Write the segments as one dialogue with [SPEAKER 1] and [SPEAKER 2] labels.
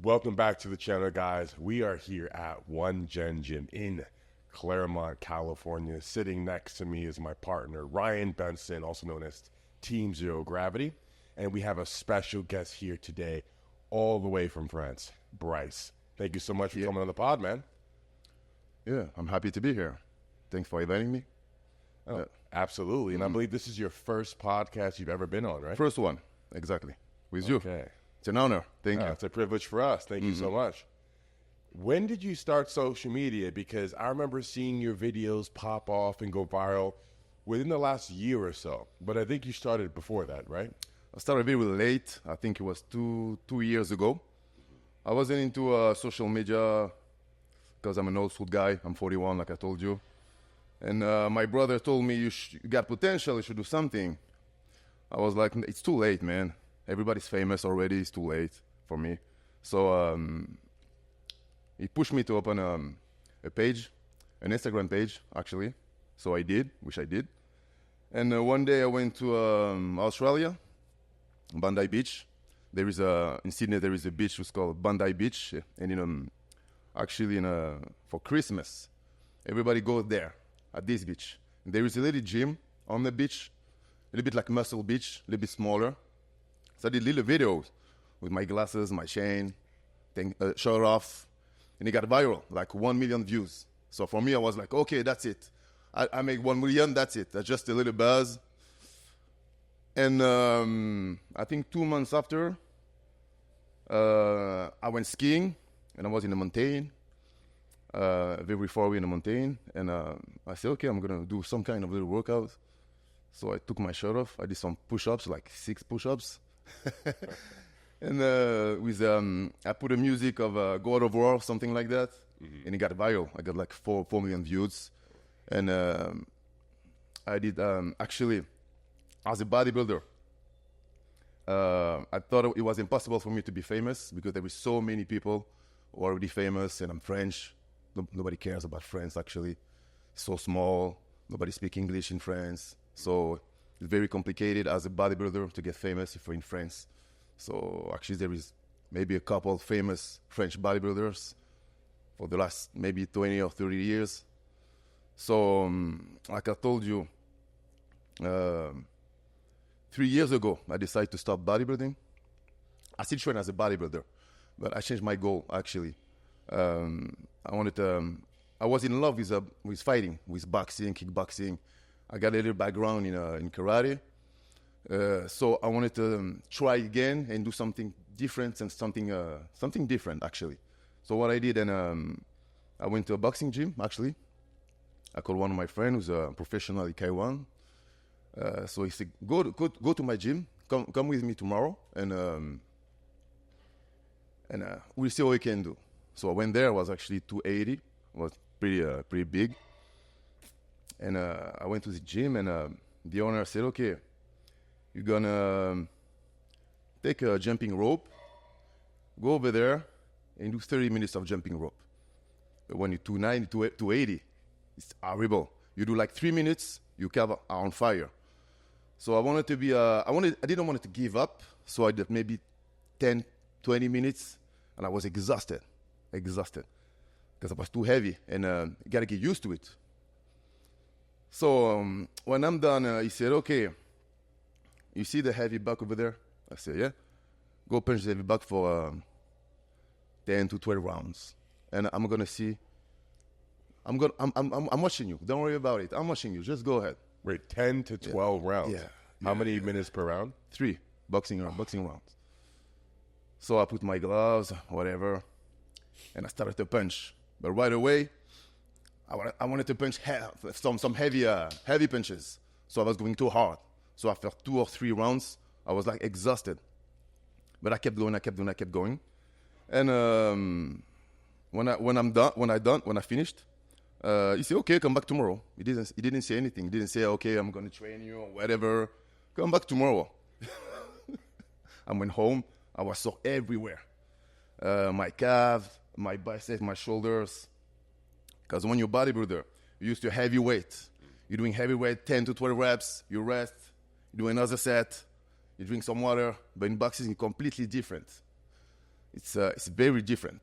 [SPEAKER 1] Welcome back to the channel, guys. We are here at One Gen Gym in Claremont, California. Sitting next to me is my partner, Ryan Bentson, also known as Team Zero Gravity. And we have a special guest here today, all the way from France, Brice. Thank you so much for coming on the pod, man.
[SPEAKER 2] Yeah, I'm happy to be here. Thanks for inviting me.
[SPEAKER 1] Oh, absolutely. And I believe this is your first podcast you've ever been on, right?
[SPEAKER 2] First one, exactly, with you.
[SPEAKER 1] Okay.
[SPEAKER 2] It's an honor. Thank you.
[SPEAKER 1] It's a privilege for us. Thank you so much. When did you start social media? Because I remember seeing your videos pop off and go viral within the last year or so. But I think you started before that, right?
[SPEAKER 2] I started very late. I think it was two years ago. I wasn't into social media because I'm an old school guy. I'm 41, like I told you. And my brother told me, you got potential, you should do something. I was like, it's too late, man. Everybody's famous already. It's too late for me. So he pushed me to open a page, an Instagram page, actually. So I did, which I did. And one day I went to Australia, Bondi Beach. There is in Sydney, there is a beach which is called Bondi Beach. And actually for Christmas, everybody goes there at this beach. And there is a little gym on the beach, a little bit like Muscle Beach, a little bit smaller. So I did little videos with my glasses, my chain, shirt off, and it got viral, like 1 million views. So for me, I was like, okay, that's it. I make 1 million, that's it. That's just a little buzz. And I think 2 months after, I went skiing, and I was in the mountain, very far away in the mountain. And I said, okay, I'm going to do some kind of little workout. So I took my shirt off. I did some push-ups, like 6 push-ups. And I put a music of God of War, something like that, and it got viral. I got like 4 million views. And I did, actually, as a bodybuilder, I thought it was impossible for me to be famous because there were so many people who are already famous, and I'm French. Nobody cares about France, actually. It's so small. Nobody speaks English in France. So it's very complicated as a bodybuilder to get famous if you're in France. So actually there is maybe a couple famous French bodybuilders for the last maybe 20 or 30 years. So like I told you, 3 years ago, I decided to stop bodybuilding. I still train as a bodybuilder, but I changed my goal, actually. I was in love with fighting, with boxing, kickboxing. I got a little background in karate. So I wanted to try again and do something different and something different, actually. So what I did, and I went to a boxing gym, actually. I called one of my friends who's a professional in K1. So he said, go to my gym, come with me tomorrow, and we'll see what we can do. So I went there. I was actually 280. It was pretty big. And I went to the gym, and the owner said, okay, you're going to take a jumping rope, go over there, and do 30 minutes of jumping rope. But when you're 290, 280, it's horrible. You do like 3 minutes, you are on fire. So I wanted to be, I didn't want to give up, so I did maybe 10, 20 minutes, and I was exhausted, because I was too heavy, and you got to get used to it. So when I'm done, he said, okay, you see the heavy buck over there? I said, yeah. Go punch the heavy buck for 10 to 12 rounds. And I'm going to see. I'm watching you. Don't worry about it. I'm watching you. Just go ahead.
[SPEAKER 1] Wait, 10 to 12 rounds?
[SPEAKER 2] Yeah.
[SPEAKER 1] How many minutes per round?
[SPEAKER 2] 3 boxing rounds. So I put my gloves, whatever, and I started to punch. But right away, I wanted to punch some heavy punches. So I was going too hard. So after 2 or 3 rounds, I was like exhausted. But I kept going. And when I finished, he said, okay, come back tomorrow. He didn't say anything. He didn't say, okay, I'm going to train you or whatever. Come back tomorrow. I went home. I was sore everywhere. My calf, my biceps, my shoulders. Because when you're a bodybuilder, you're used to heavy weight. You're doing heavy weight, 10 to 12 reps. You rest. You do another set. You drink some water. But in boxing, it's completely different. It's very different.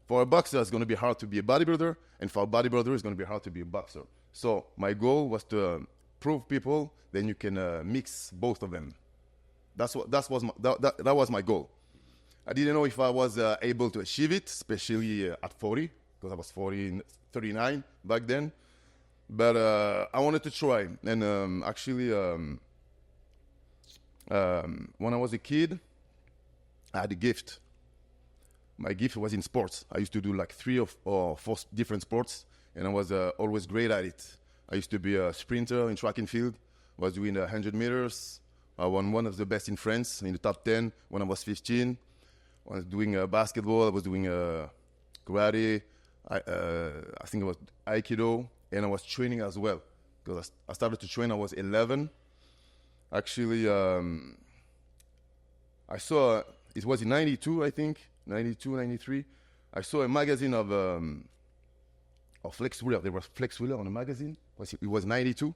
[SPEAKER 2] For a boxer, it's going to be hard to be a bodybuilder, and for a bodybuilder, it's going to be hard to be a boxer. So my goal was to prove people then you can mix both of them. That was my goal. I didn't know if I was able to achieve it, especially at 40, because I was 39 back then. But I wanted to try. And actually, when I was a kid, I had a gift. My gift was in sports. I used to do like 3 or 4 different sports, and I was always great at it. I used to be a sprinter in track and field. I was doing 100 meters. I won one of the best in France in the top 10 when I was 15. I was doing basketball. I was doing karate. I think it was Aikido, and I was training as well. Because I started to train, I was 11. Actually, I saw, it was in 92, I think, 92, 93. I saw a magazine of Flex Wheeler. There was Flex Wheeler on the magazine. It was 92.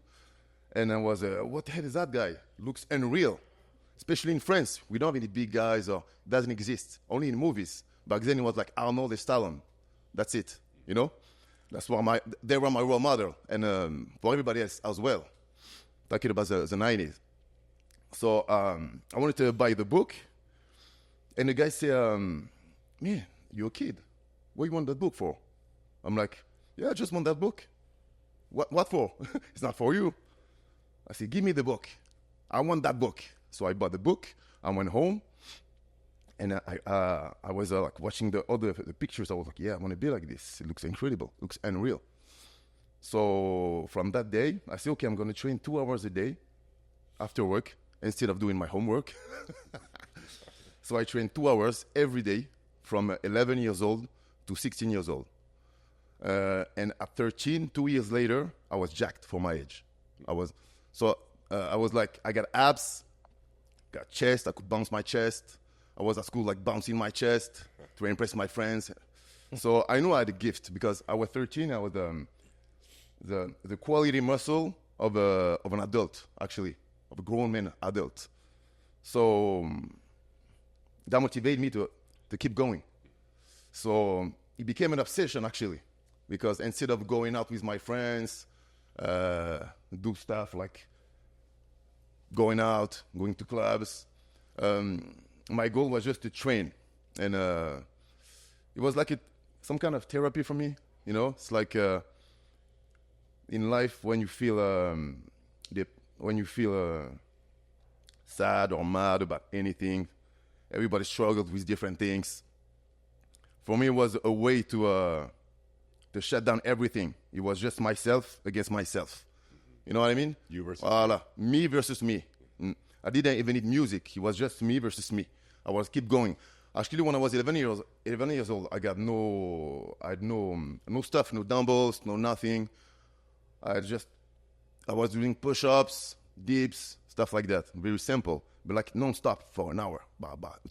[SPEAKER 2] And I was, what the hell is that guy? Looks unreal. Especially in France. We don't have any big guys, or doesn't exist. Only in movies. Back then it was like Arnold and Stallone. That's it, you know? They were my role model. And for everybody else as well. Talking about the 90s. So I wanted to buy the book. And the guy said, man, you're a kid. What you want that book for? I'm like, yeah, I just want that book. What for? It's not for you. I said, give me the book. I want that book. So I bought the book. I went home. And I was like watching the pictures. I was like, yeah, I want to be like this. It looks incredible. It looks unreal. So from that day, I said, okay, I'm going to train 2 hours a day after work instead of doing my homework. So I trained 2 hours every day from 11 years old to 16 years old. And at 13, 2 years later, I was jacked for my age. I was like, I got abs, got chest, I could bounce my chest. I was at school like bouncing my chest to impress my friends. So I knew I had a gift because I was 13, I was the quality muscle of an adult, actually, of a grown man adult. So that motivated me to keep going. So it became an obsession, actually, because instead of going out with my friends, do stuff like going out, going to clubs, my goal was just to train. And it was like some kind of therapy for me, you know? It's like in life when you feel sad or mad about anything, everybody struggles with different things. For me, it was a way to shut down everything. It was just myself against myself. You know what I mean?
[SPEAKER 1] You versus
[SPEAKER 2] me versus me. I didn't even need music. It was just me versus me. I was keep going. Actually, when I was 11 years old, I had no stuff, no dumbbells, no nothing. I was doing push-ups, dips, stuff like that. Very simple, but like non-stop for an hour,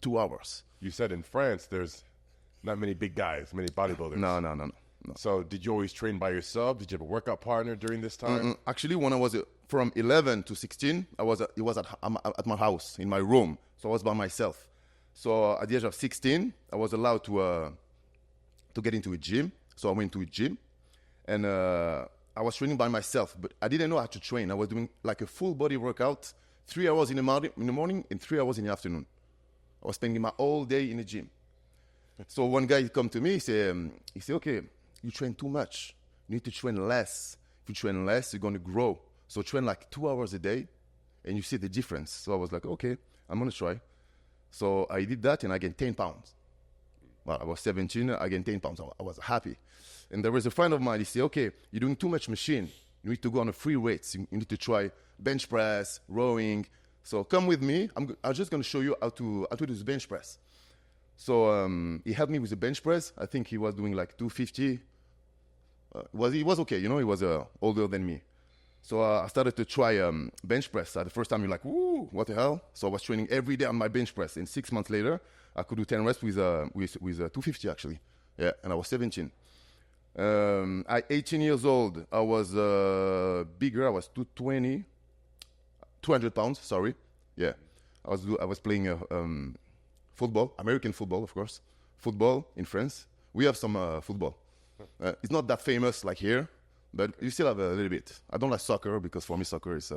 [SPEAKER 2] 2 hours.
[SPEAKER 1] You said in France, there's not many big guys, many bodybuilders.
[SPEAKER 2] No.
[SPEAKER 1] So did you always train by yourself? Did you have a workout partner during this time?
[SPEAKER 2] Actually, when I was from 11 to 16, it was at my house, in my room. So I was by myself. So at the age of 16, I was allowed to get into a gym. So I went to a gym, and I was training by myself. But I didn't know how to train. I was doing like a full body workout, 3 hours in the morning and 3 hours in the afternoon. I was spending my whole day in the gym. So one guy come to me, he said, okay, you train too much. You need to train less. If you train less, you're going to grow. So train like 2 hours a day, and you see the difference. So I was like, okay, I'm going to try. So I did that, and I gained 10 pounds. Well, I was 17, I gained 10 pounds. I was happy. And there was a friend of mine, he said, okay, you're doing too much machine. You need to go on a free weights. You need to try bench press, rowing. So come with me. I'm just going to show you how to do this bench press. So he helped me with the bench press. I think he was doing like 250. He was okay, you know, he was older than me. So I started to try bench press. At the first time, you're like, woo, what the hell? So I was training every day on my bench press. And 6 months later, I could do 10 reps with 250 actually. Yeah, and I was 17. At 18 years old, I was bigger. I was 200 pounds, sorry. Yeah, I was playing football, American football, of course. Football in France. We have some football. It's not that famous like here, but you still have a little bit. I don't like soccer because for me soccer is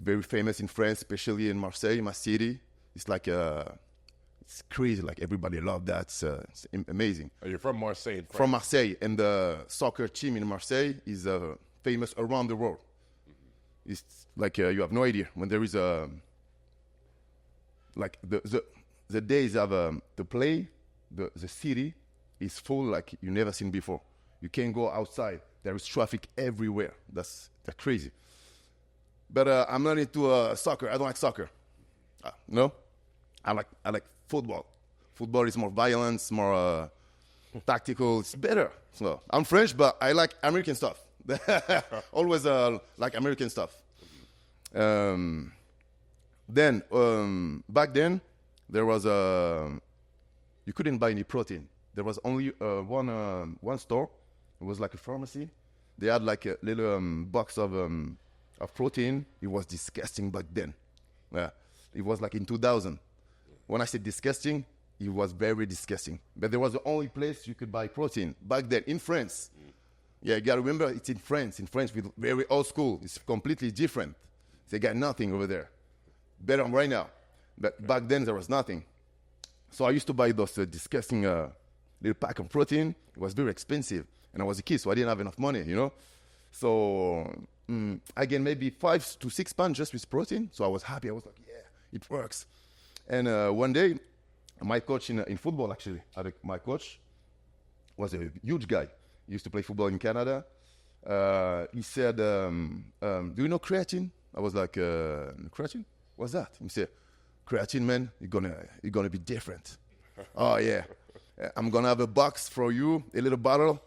[SPEAKER 2] very famous in France, especially in Marseille, my city. It's like it's crazy. Like everybody loves that. It's amazing.
[SPEAKER 1] Oh, you're from Marseille.
[SPEAKER 2] From Marseille, and the soccer team in Marseille is famous around the world. It's like you have no idea when there is a like the days of the play, the city is full like you never seen before. You can't go outside. There is traffic everywhere. That's crazy. But I'm not into soccer. I don't like soccer. No, I like football. Football is more violence, more tactical. It's better. So I'm French, but I like American stuff. Always like American stuff. Then back then there was you couldn't buy any protein. There was only one store. It was like a pharmacy. They had like a little box of protein. It was disgusting back then. Yeah, it was like in 2000. When I said disgusting, it was very disgusting. But there was the only place you could buy protein back then in France. Yeah, you gotta remember it's in France. In France, with very old school. It's completely different. They got nothing over there. Better right now. But back then there was nothing. So I used to buy those disgusting little pack of protein. It was very expensive. And I was a kid, so I didn't have enough money, you know. So I gained maybe 5 to 6 pounds just with protein. So I was happy. I was like, yeah, it works. And one day, my coach in football, actually, my coach was a huge guy. He used to play football in Canada. He said, do you know creatine? I was like, creatine? What's that? He said, creatine, man, you're gonna be different. Oh, yeah. I'm going to have a box for you, a little bottle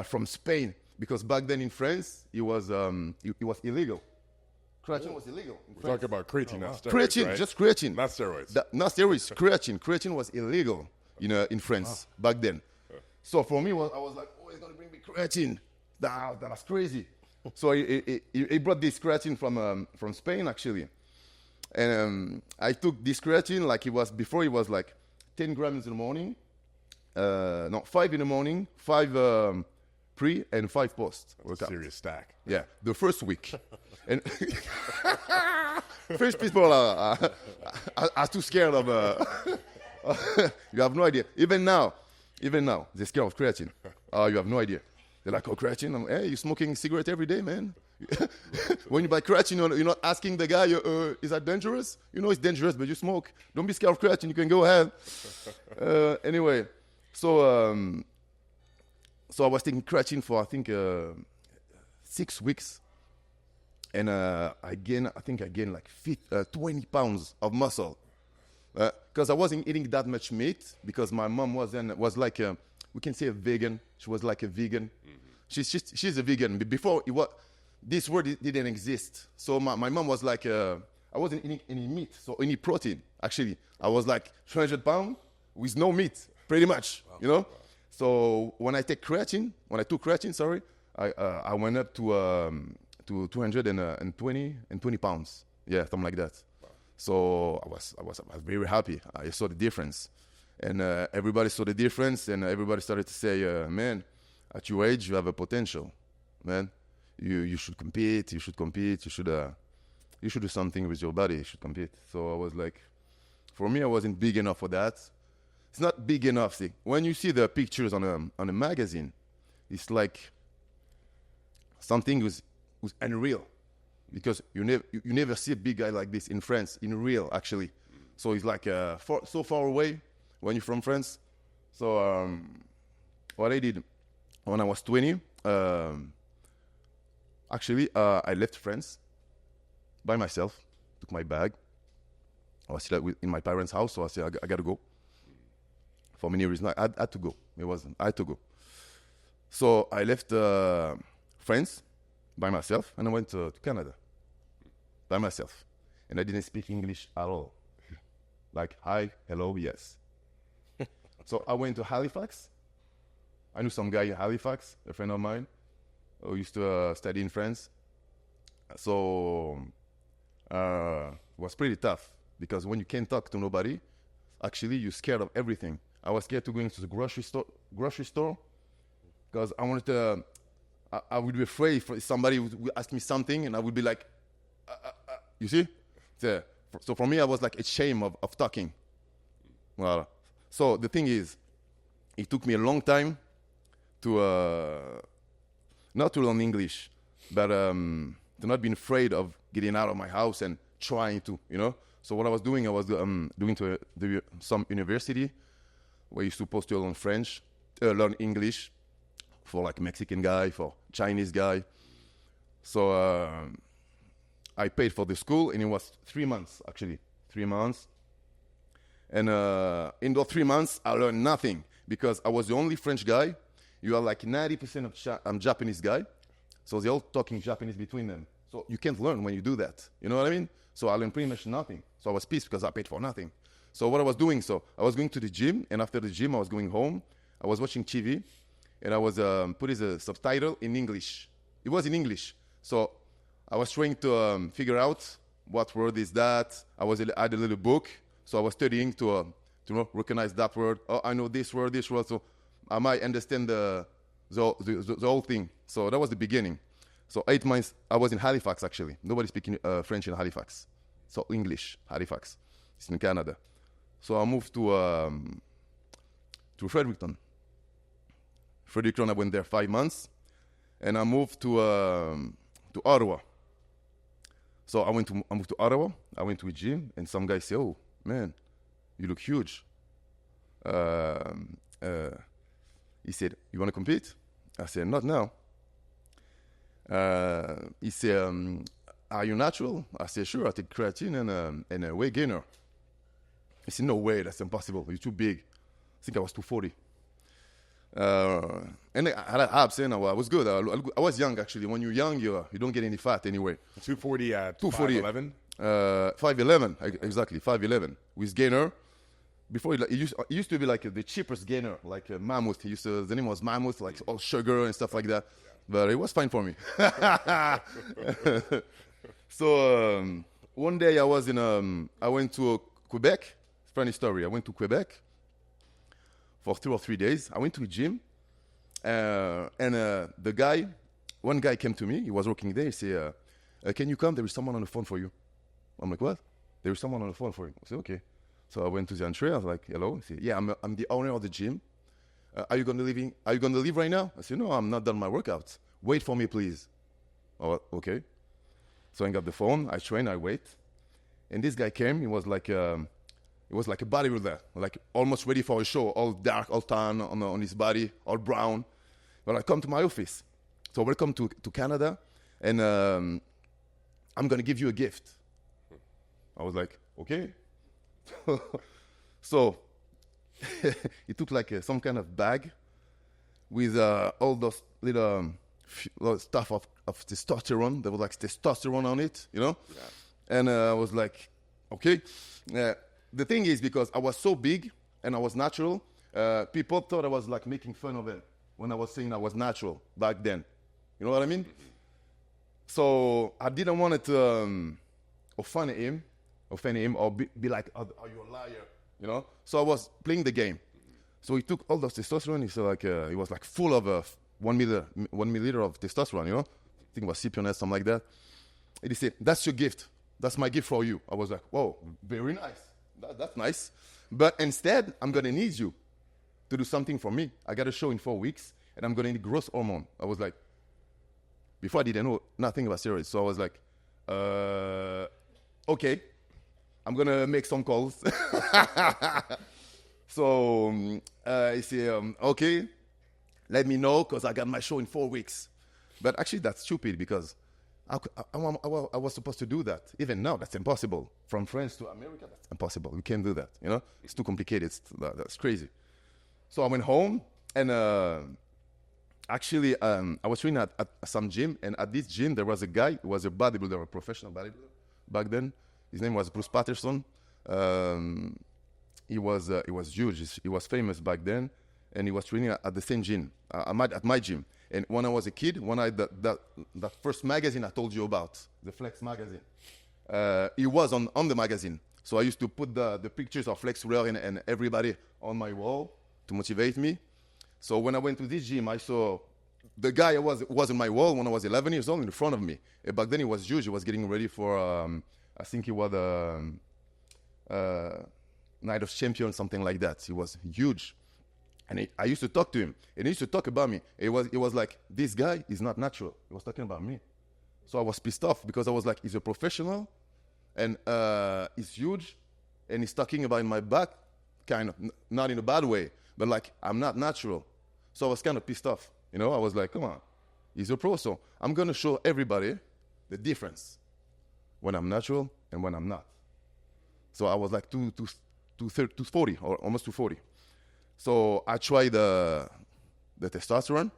[SPEAKER 2] from Spain. Because back then in France, it was illegal. Creatine was illegal.
[SPEAKER 1] We're talking about creatine, not steroids,
[SPEAKER 2] Creatine,
[SPEAKER 1] right?
[SPEAKER 2] just creatine.
[SPEAKER 1] Not steroids.
[SPEAKER 2] Not steroids, creatine. Creatine was illegal in France back then. So for me, I was like, oh, he's going to bring me creatine. That's crazy. So he brought this creatine from Spain, actually. And I took this creatine like before it was like 10 grams in the morning. 5 in the morning, 5 pre and 5 post.
[SPEAKER 1] That's a serious stack.
[SPEAKER 2] Yeah, the first week. And French people are too scared of. You have no idea. Even now, they're scared of creatine. You have no idea. They're like, oh, creatine. Hey, you're smoking cigarette every day, man. When you buy creatine, you're not asking the guy, is that dangerous? You know it's dangerous, but you smoke. Don't be scared of creatine. You can go ahead. Anyway, so I was taking creatine for I think 6 weeks, and I gained like 20 pounds of muscle because I wasn't eating that much meat because my mom was like we can say a vegan. She was like a vegan. Mm-hmm. She's a vegan. Before this word didn't exist. So my mom was like I wasn't eating any meat, so any protein. Actually, I was like 300 pounds with no meat, pretty much. Wow. You know. Wow. So when I took creatine, I went up to 220 pounds. Yeah, something like that. Wow. So I was very happy. I saw the difference, and everybody saw the difference, and everybody started to say, "Man, at your age, you have a potential, man. You should compete. You should compete. You should do something with your body. You should compete." So I was like, for me, I wasn't big enough for that. It's not big enough. See, when you see the pictures on a magazine, it's like something was unreal, because you never see a big guy like this in France in real actually. So it's like so far away when you're from France. So what I did when I was 20, actually I left France by myself, took my bag. I was still in my parents' house, so I said I gotta go. For many reasons, I had to go. I had to go. So I left France by myself, and I went to Canada by myself. And I didn't speak English at all. Like, hi, hello, yes. So I went to Halifax. I knew some guy in Halifax, a friend of mine, who used to study in France. So it was pretty tough, because when you can't talk to nobody, actually you're scared of everything. I was scared to go into the grocery store because I wanted to. I would be afraid if somebody would ask me something, and I would be like, you see? So for me, I was like a shame of talking. Voilà. So the thing is, it took me a long time to not to learn English, but to not be afraid of getting out of my house and trying to, you know. So what I was doing doing to some university where you're supposed to learn English for like Mexican guy, for Chinese guy. So I paid for the school, and it was 3 months actually, 3 months. And in those 3 months, I learned nothing because I was the only French guy. You are like 90% of Japanese guy. So they're all talking Japanese between them. So you can't learn when you do that. You know what I mean? So I learned pretty much nothing. So I was pissed because I paid for nothing. So what I was doing, I was going to the gym, and after the gym, I was going home. I was watching TV, and I was putting the subtitle in English. It was in English. So I was trying to figure out what word is that. I had a little book. So I was studying to recognize that word. Oh, I know this word. So I might understand the whole thing. So that was the beginning. So 8 months, I was in Halifax, actually. Nobody speaking French in Halifax. So English, Halifax. It's in Canada. So I moved to Fredericton. Fredericton, I went there 5 months. And I moved to Ottawa. So I moved to Ottawa. I went to a gym, and some guy said, "Oh, man, you look huge." He said, "You want to compete?" I said, "Not now." He said, "Are you natural?" I said, "Sure, I take creatine and a weight gainer." He said, "No way, that's impossible. You're too big." I think I was 240. And I had abs, and I was good. I was young, actually. When you're young, you don't get any fat anyway.
[SPEAKER 1] 240 at
[SPEAKER 2] 240.
[SPEAKER 1] 5'11"?
[SPEAKER 2] 5'11", exactly, 5'11", with gainer. Before it used to be like the cheapest gainer, like Mammoth. The name was Mammoth, like all sugar and stuff like that. But it was fine for me. So one day I went to Quebec. Funny story. I went to Quebec for 2 or 3 days. I went to a gym, and one guy came to me. He was working there. He said, "Can you come? There is someone on the phone for you." I'm like, "What?" "There is someone on the phone for you." I said, "Okay." So I went to the entree. I was like, "Hello." He said, "Yeah, I'm the owner of the gym. Are you going to leave right now?" I said, "No, I'm not done my workouts. Wait for me, please." "Oh, okay." So I got the phone. I train. I wait, and this guy came. He was like a bodybuilder, like almost ready for a show, all dark, all tan on his body, all brown. But I come to my office. So welcome to Canada, and I'm going to give you a gift. I was like, okay. So he took like some kind of bag with all those little stuff of testosterone. There was like testosterone on it, you know? Yeah. And I was like, okay. The thing is, because I was so big and I was natural, people thought I was like making fun of it when I was saying I was natural back then. You know what I mean? So I didn't want it to offend him or be like, "Are you a liar?" You know? So I was playing the game. So he took all those testosterone. He was like full of 1 milliliter of testosterone, you know? I think it was Cypionate, something like that. And he said, "That's your gift. That's my gift for you." I was like, "Whoa, very nice. That's nice. But instead, I'm going to need you to do something for me. I got a show in 4 weeks, and I'm going to need growth hormone." I was like, before I didn't know nothing about steroids. So I was like, okay, I'm going to make some calls. So he said, okay, let me know because I got my show in 4 weeks. But actually, that's stupid because I was supposed to do that. Even now, that's impossible. From France to America, that's impossible. You can't do that, you know? It's too complicated. That's crazy. So I went home, and actually, I was training at some gym, and at this gym, there was a guy who was a bodybuilder, a professional bodybuilder back then. His name was Brice Akuesson. He was huge. He was famous back then, and he was training at the same gym, at my gym. And when I was a kid, when I had that first magazine I told you about, the Flex magazine, he was on the magazine. So I used to put the pictures of Lex Wheeler and everybody on my wall to motivate me. So when I went to this gym, I saw the guy was on my wall when I was 11 years old in front of me. Back then he was huge. He was getting ready for, I think he was Night of Champions, something like that. He was huge. And I used to talk to him, and he used to talk about me. It was like, this guy is not natural. He was talking about me. So I was pissed off because I was like, he's a professional, and he's huge, and he's talking about my back, kind of, not in a bad way, but like, I'm not natural. So I was kind of pissed off. You know, I was like, come on, he's a pro, so I'm going to show everybody the difference when I'm natural and when I'm not. So I was like 240, or almost 240. So I tried the testosterone,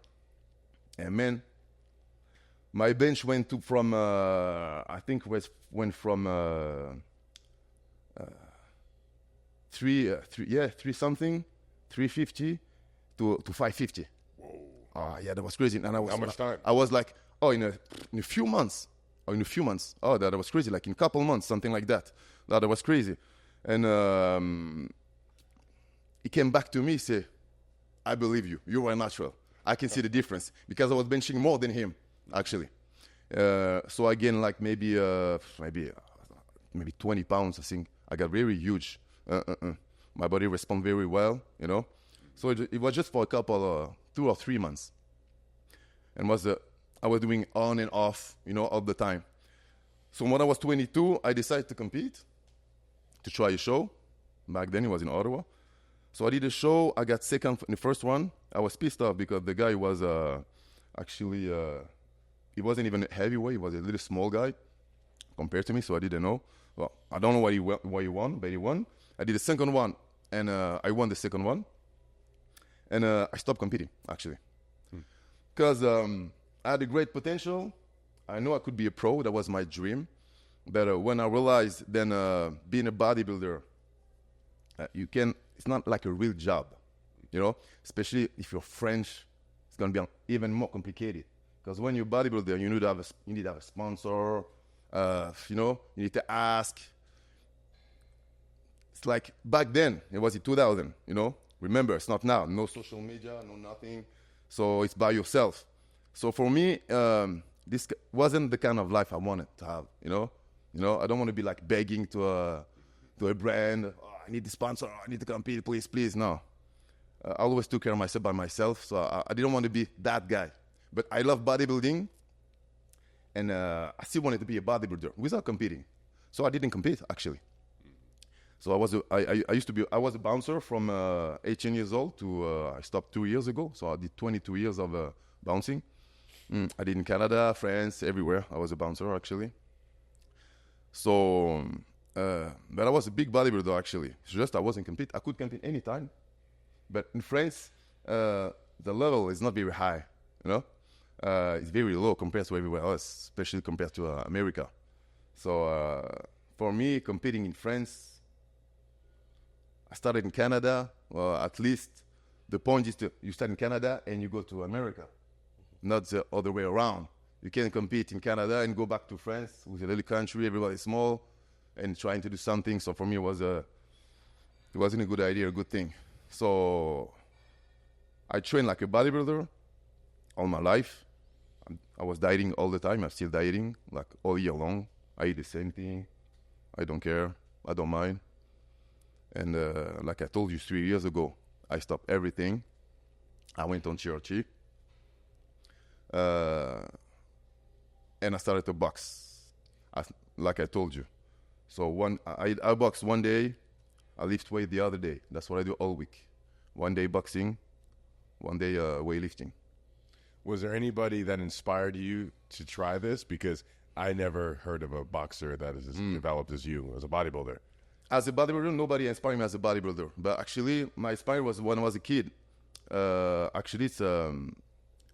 [SPEAKER 2] and man, my bench went to from went from 350 to 550. Whoa! Yeah, that was crazy. And I was
[SPEAKER 1] how much time?
[SPEAKER 2] I was like, oh, in a few months. Oh, that was crazy. Like in a couple months, something like that. That was crazy, and. He came back to me and said, I believe you. You are natural. I can see the difference because I was benching more than him, actually. So I gained like maybe 20 pounds. I think I got very huge. My body responded very well, you know. So it was just for a couple, 2 or 3 months. And I was doing on and off, you know, all the time. So when I was 22, I decided to compete, to try a show. Back then it was in Ottawa. So I did a show. I got second in the first one. I was pissed off because the guy was actually, he wasn't even heavyweight. He was a little small guy compared to me, so I didn't know. Well, I don't know why he won, but he won. I did the second one, and I won the second one. And I stopped competing, actually. Because I had a great potential. I knew I could be a pro. That was my dream. But when I realized then being a bodybuilder, it's not like a real job, you know, especially if you're French, it's going to be even more complicated. Because when you're a bodybuilder, you need to have a sponsor, you know, you need to ask. It's like back then, it was in 2000, you know. Remember, it's not now. No social media, no nothing. So it's by yourself. So for me, this wasn't the kind of life I wanted to have, you know. I don't want to be like begging to a brand. I need the sponsor. I need to compete. Please, please. No. I always took care of myself by myself. So I didn't want to be that guy. But I love bodybuilding. And I still wanted to be a bodybuilder without competing. So I didn't compete, actually. So I was a bouncer from 18 years old to I stopped 2 years ago. So I did 22 years of bouncing. I did in Canada, France, everywhere. I was a bouncer, actually. So... but I was a big bodybuilder, actually. It's just I wasn't compete. I could compete anytime. But in France, the level is not very high, you know? It's very low compared to everywhere else, especially compared to America. So for me, competing in France, I started in Canada. Well, at least the point is you start in Canada and you go to America, not the other way around. You can't compete in Canada and go back to France with a little country, everybody's small, and trying to do something. So for me, it wasn't a good idea, a good thing. So I trained like a bodybuilder all my life. I was dieting all the time. I'm still dieting, like all year long. I eat the same thing. I don't care. I don't mind. And like I told you 3 years ago, I stopped everything. I went on TRT. And I started to box, like I told you. So I boxed one day, I lift weight the other day. That's what I do all week. One day boxing, one day weightlifting.
[SPEAKER 1] Was there anybody that inspired you to try this? Because I never heard of a boxer that is as developed as you, as a bodybuilder.
[SPEAKER 2] As a bodybuilder, nobody inspired me as a bodybuilder. But actually, my inspiration was when I was a kid. Actually, it's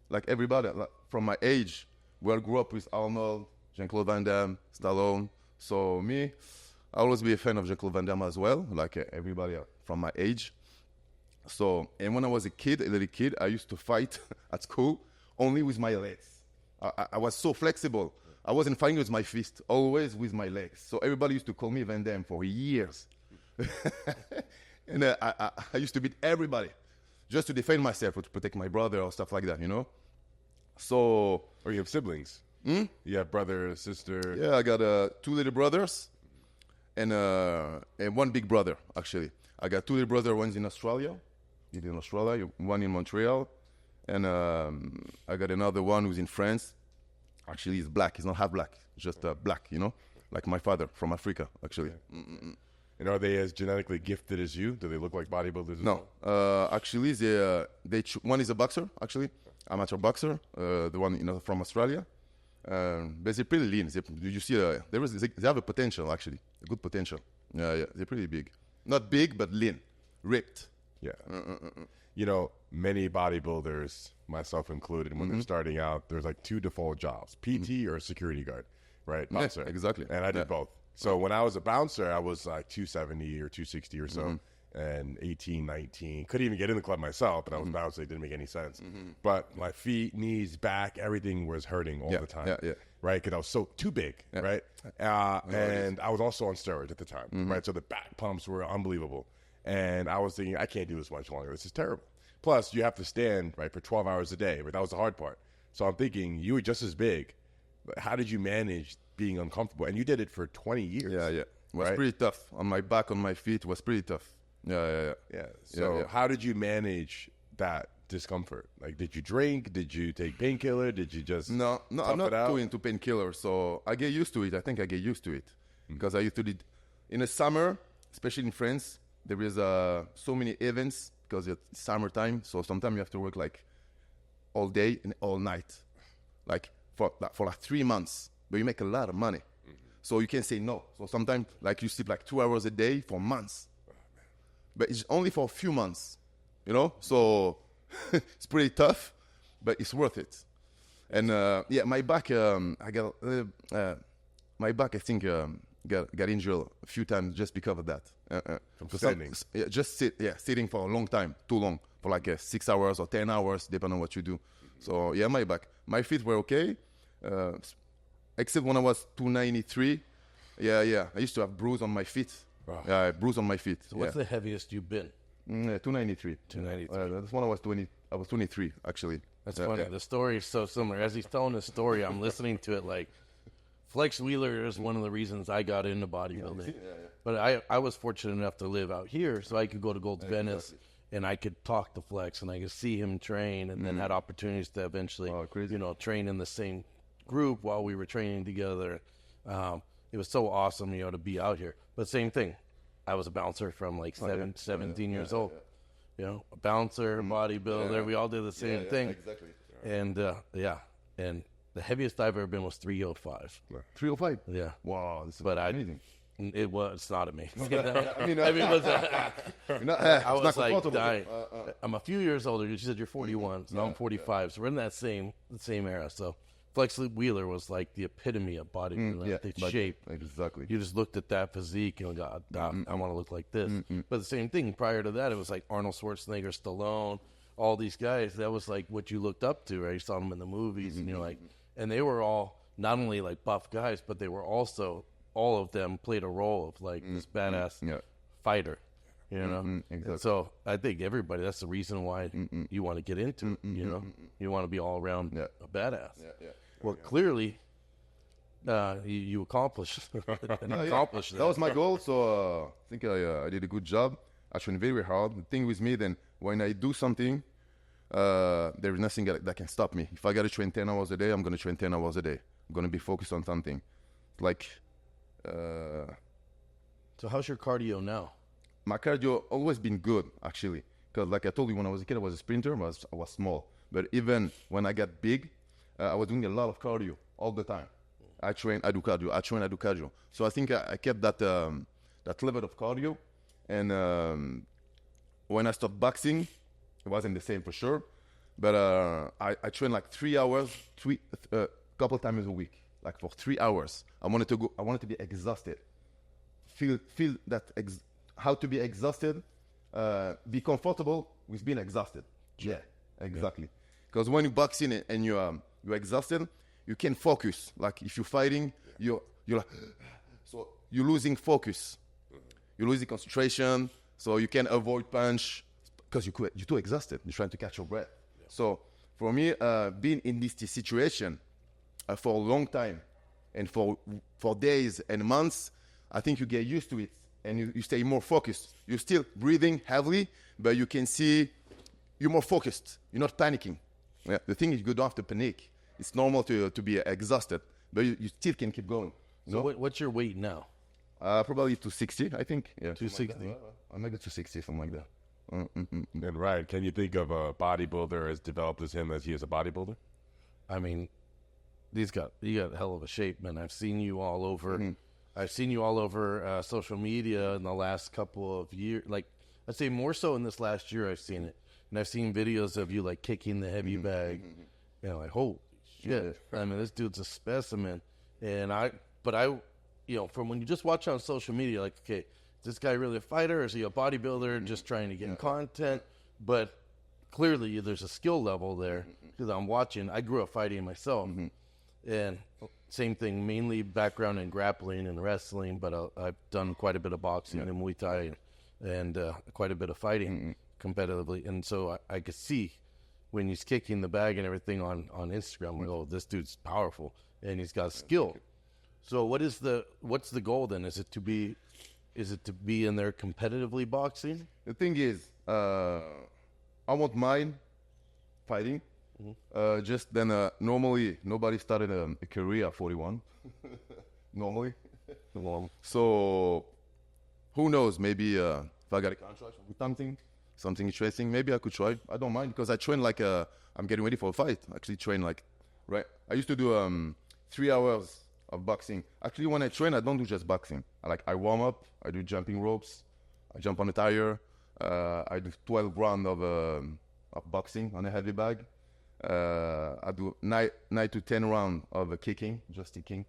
[SPEAKER 2] like everybody from my age. We all grew up with Arnold, Jean-Claude Van Damme, Stallone. So me, I always be a fan of Jean-Claude Van Damme as well, like everybody from my age. So, and when I was a little kid, I used to fight at school only with my legs. I was so flexible. I wasn't fighting with my fist, always with my legs. So everybody used to call me Van Damme for years. And I used to beat everybody just to defend myself or to protect my brother or stuff like that, you know? So...
[SPEAKER 1] Or you have siblings. You have brother, sister.
[SPEAKER 2] Yeah, I got 2 little brothers and 1 big brother, actually. I got 2 little brothers, one's in Australia. He's in Australia, one in Montreal. And I got another one who's in France. Actually, he's black. He's not half black. He's just black, you know? Like my father from Africa, actually.
[SPEAKER 1] Yeah. And are they as genetically gifted as you? Do they look like bodybuilders as
[SPEAKER 2] No.
[SPEAKER 1] well?
[SPEAKER 2] Actually, one is a boxer, actually. Amateur boxer. The one from Australia. But they're pretty lean. You see, they have a potential, actually. A good potential. Yeah. They're pretty big. Not big, but lean. Ripped.
[SPEAKER 1] Yeah. You know, many bodybuilders, myself included, when they're starting out, there's like 2 default jobs, PT or security guard, right? Bouncer.
[SPEAKER 2] Yeah, exactly.
[SPEAKER 1] And I did both. So when I was a bouncer, I was like 270 or 260 or so, and 18, 19. Couldn't even get in the club myself, but I was bouncing. It didn't make any sense. But my feet, knees, back, everything was hurting all the time, right? Because I was too big, right? And I was also on steroids at the time, right? So the back pumps were unbelievable. And I was thinking, I can't do this much longer. This is terrible. Plus, you have to stand, right, for 12 hours a day. Right? That was the hard part. So I'm thinking, you were just as big. But how did you manage being uncomfortable? And you did it for 20 years.
[SPEAKER 2] Yeah. It was pretty tough. On my back, on my feet, it was pretty tough. Yeah.
[SPEAKER 1] So how did you manage that discomfort? Like, did you drink? Did you take painkiller? Did you just
[SPEAKER 2] No, I'm not too into painkiller. So I get used to it. I think I get used to it. Because I used to do it in the summer, especially in France. There is so many events because it's summertime. So sometimes you have to work like all day and all night, like for like 3 months. But you make a lot of money, so you can't say no. So sometimes like you sleep like 2 hours a day for months, but it's only for a few months, you know. So it's pretty tough, but it's worth it. And my back, I got my back. I think got injured a few times just because of that.
[SPEAKER 1] From standing.
[SPEAKER 2] Sitting for a long time, too long, for like 6 hours or 10 hours, depending on what you do. So yeah, my back, my feet were okay, except when I was 293. Yeah, I used to have bruise on my feet.
[SPEAKER 1] Wow.
[SPEAKER 2] Yeah, bruise on my feet.
[SPEAKER 3] So what's the heaviest you've been?
[SPEAKER 2] 293.
[SPEAKER 3] 293.
[SPEAKER 2] That's when I was 20. I was 23 actually.
[SPEAKER 3] That's funny. The story is so similar. As he's telling the story, I'm listening to it like. Flex Wheeler is one of the reasons I got into bodybuilding. But I was fortunate enough to live out here, so I could go to Gold's Venice, and I could talk to Flex, and I could see him train, and then had opportunities to eventually, train in the same group while we were training together. It was so awesome, to be out here. But same thing, I was a bouncer from like 17 years old. A bouncer, bodybuilder, we all did the same thing.
[SPEAKER 2] Exactly.
[SPEAKER 3] And and the heaviest I've ever been was 305.
[SPEAKER 2] 305.
[SPEAKER 3] Yeah.
[SPEAKER 2] Wow, this is
[SPEAKER 3] amazing. It's not amazing.
[SPEAKER 2] I
[SPEAKER 3] was like dying. I'm a few years older. You said you're 41, so now I'm 45. So we're in that same era. So Flex Wheeler was like the epitome of bodybuilding, the shape.
[SPEAKER 2] Exactly.
[SPEAKER 3] You just looked at that physique and God, I want to look like this. But the same thing prior to that, it was like Arnold Schwarzenegger, Stallone, all these guys. That was like what you looked up to, right? You saw them in the movies, and you're like, and they were all not only like buff guys, but they were also, all of them played a role of like this badass fighter, Exactly. So I think everybody, that's the reason why you want to get into it, You want to be all around a badass. Well, clearly, you accomplished, accomplished that.
[SPEAKER 2] That was my goal, so I think I did a good job. I trained very hard. The thing with me, then, when I do something, there is nothing that can stop me. If I got to train 10 hours a day, I'm going to train 10 hours a day. I'm going to be focused on something. Like...
[SPEAKER 3] So how's your cardio now?
[SPEAKER 2] My cardio always been good, actually. Because like I told you, when I was a kid, I was a sprinter. I was small. But even when I got big, I was doing a lot of cardio all the time. I train, I do cardio. So I think I kept that level of cardio. And when I stopped boxing, it wasn't the same for sure. But I trained like 3 hours, couple times a week. Like for 3 hours, I wanted to be exhausted. Feel that how to be exhausted. Be comfortable with being exhausted. Sure. Yeah, exactly. Because when you boxing and you're exhausted, you can focus. Like if you're fighting, you're like, so you're losing focus. You're losing concentration, so you can avoid punch because you're too exhausted. You're trying to catch your breath. Yeah. So for me, being in this situation for a long time and for days and months, I think you get used to it and you stay more focused. You're still breathing heavily, but you can see you're more focused. You're not panicking. Yeah. The thing is, you don't have to panic. It's normal to be exhausted, but you still can keep going.
[SPEAKER 3] So what's your weight now?
[SPEAKER 2] Probably 260, I think. Yeah,
[SPEAKER 3] 260.
[SPEAKER 2] I make it 260, something like that.
[SPEAKER 1] And Ryan, can you think of a bodybuilder as developed as him as he is a bodybuilder?
[SPEAKER 3] I mean, you got a hell of a shape, man. I've seen you all over. I've seen you all over social media in the last couple of years. Like, I'd say more so in this last year. I've seen it, and I've seen videos of you like kicking the heavy bag. You know, like holy shit! I mean, this dude's a specimen. And from when you just watch on social media, like, okay, is this guy really a fighter? Or is he a bodybuilder just trying to get content? But clearly there's a skill level there because I'm watching. I grew up fighting myself. And same thing, mainly background in grappling and wrestling, but I've done quite a bit of boxing and Muay Thai and quite a bit of fighting competitively. And so I could see when he's kicking the bag and everything on Instagram, like, oh, this dude's powerful and he's got skill. So what's the goal then? Is it to be in there competitively boxing?
[SPEAKER 2] The thing is, I won't mind fighting. Just then, normally nobody started a career at 41. Normally. So who knows? Maybe if I got a contract with something interesting, maybe I could try. I don't mind because I train like I'm getting ready for a fight. I actually train like I used to do 3 hours of boxing. Actually, when I train, I don't do just boxing. I warm up. I do jumping ropes. I jump on a tire. I do 12 rounds of boxing on a heavy bag. I do 9 to 10 rounds of kicking, just kicking.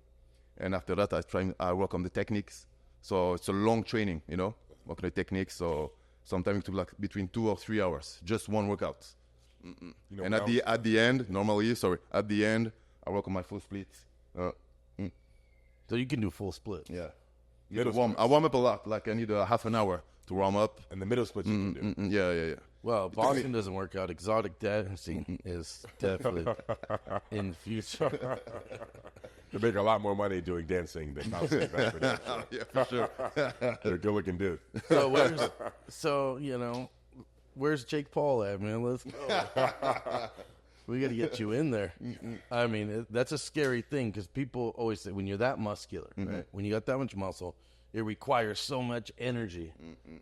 [SPEAKER 2] And after that, I work on the techniques. So it's a long training, work on the techniques. So sometimes it took like between 2 or 3 hours, just one workout. And at the end, I work on my full split.
[SPEAKER 3] So you can do full split.
[SPEAKER 2] Yeah. I warm up a lot. Like I need a half an hour to warm up.
[SPEAKER 1] And the middle split you can do.
[SPEAKER 2] Yeah.
[SPEAKER 3] Well, boxing doesn't work out. Exotic dancing is definitely in the future.
[SPEAKER 1] You make a lot more money doing dancing than boxing.
[SPEAKER 2] Yeah, for sure.
[SPEAKER 1] You're a good-looking dude.
[SPEAKER 3] Where's Jake Paul at, man? Let's go. We got to get you in there. I mean, that's a scary thing because people always say when you're that muscular, right? When you got that much muscle, it requires so much energy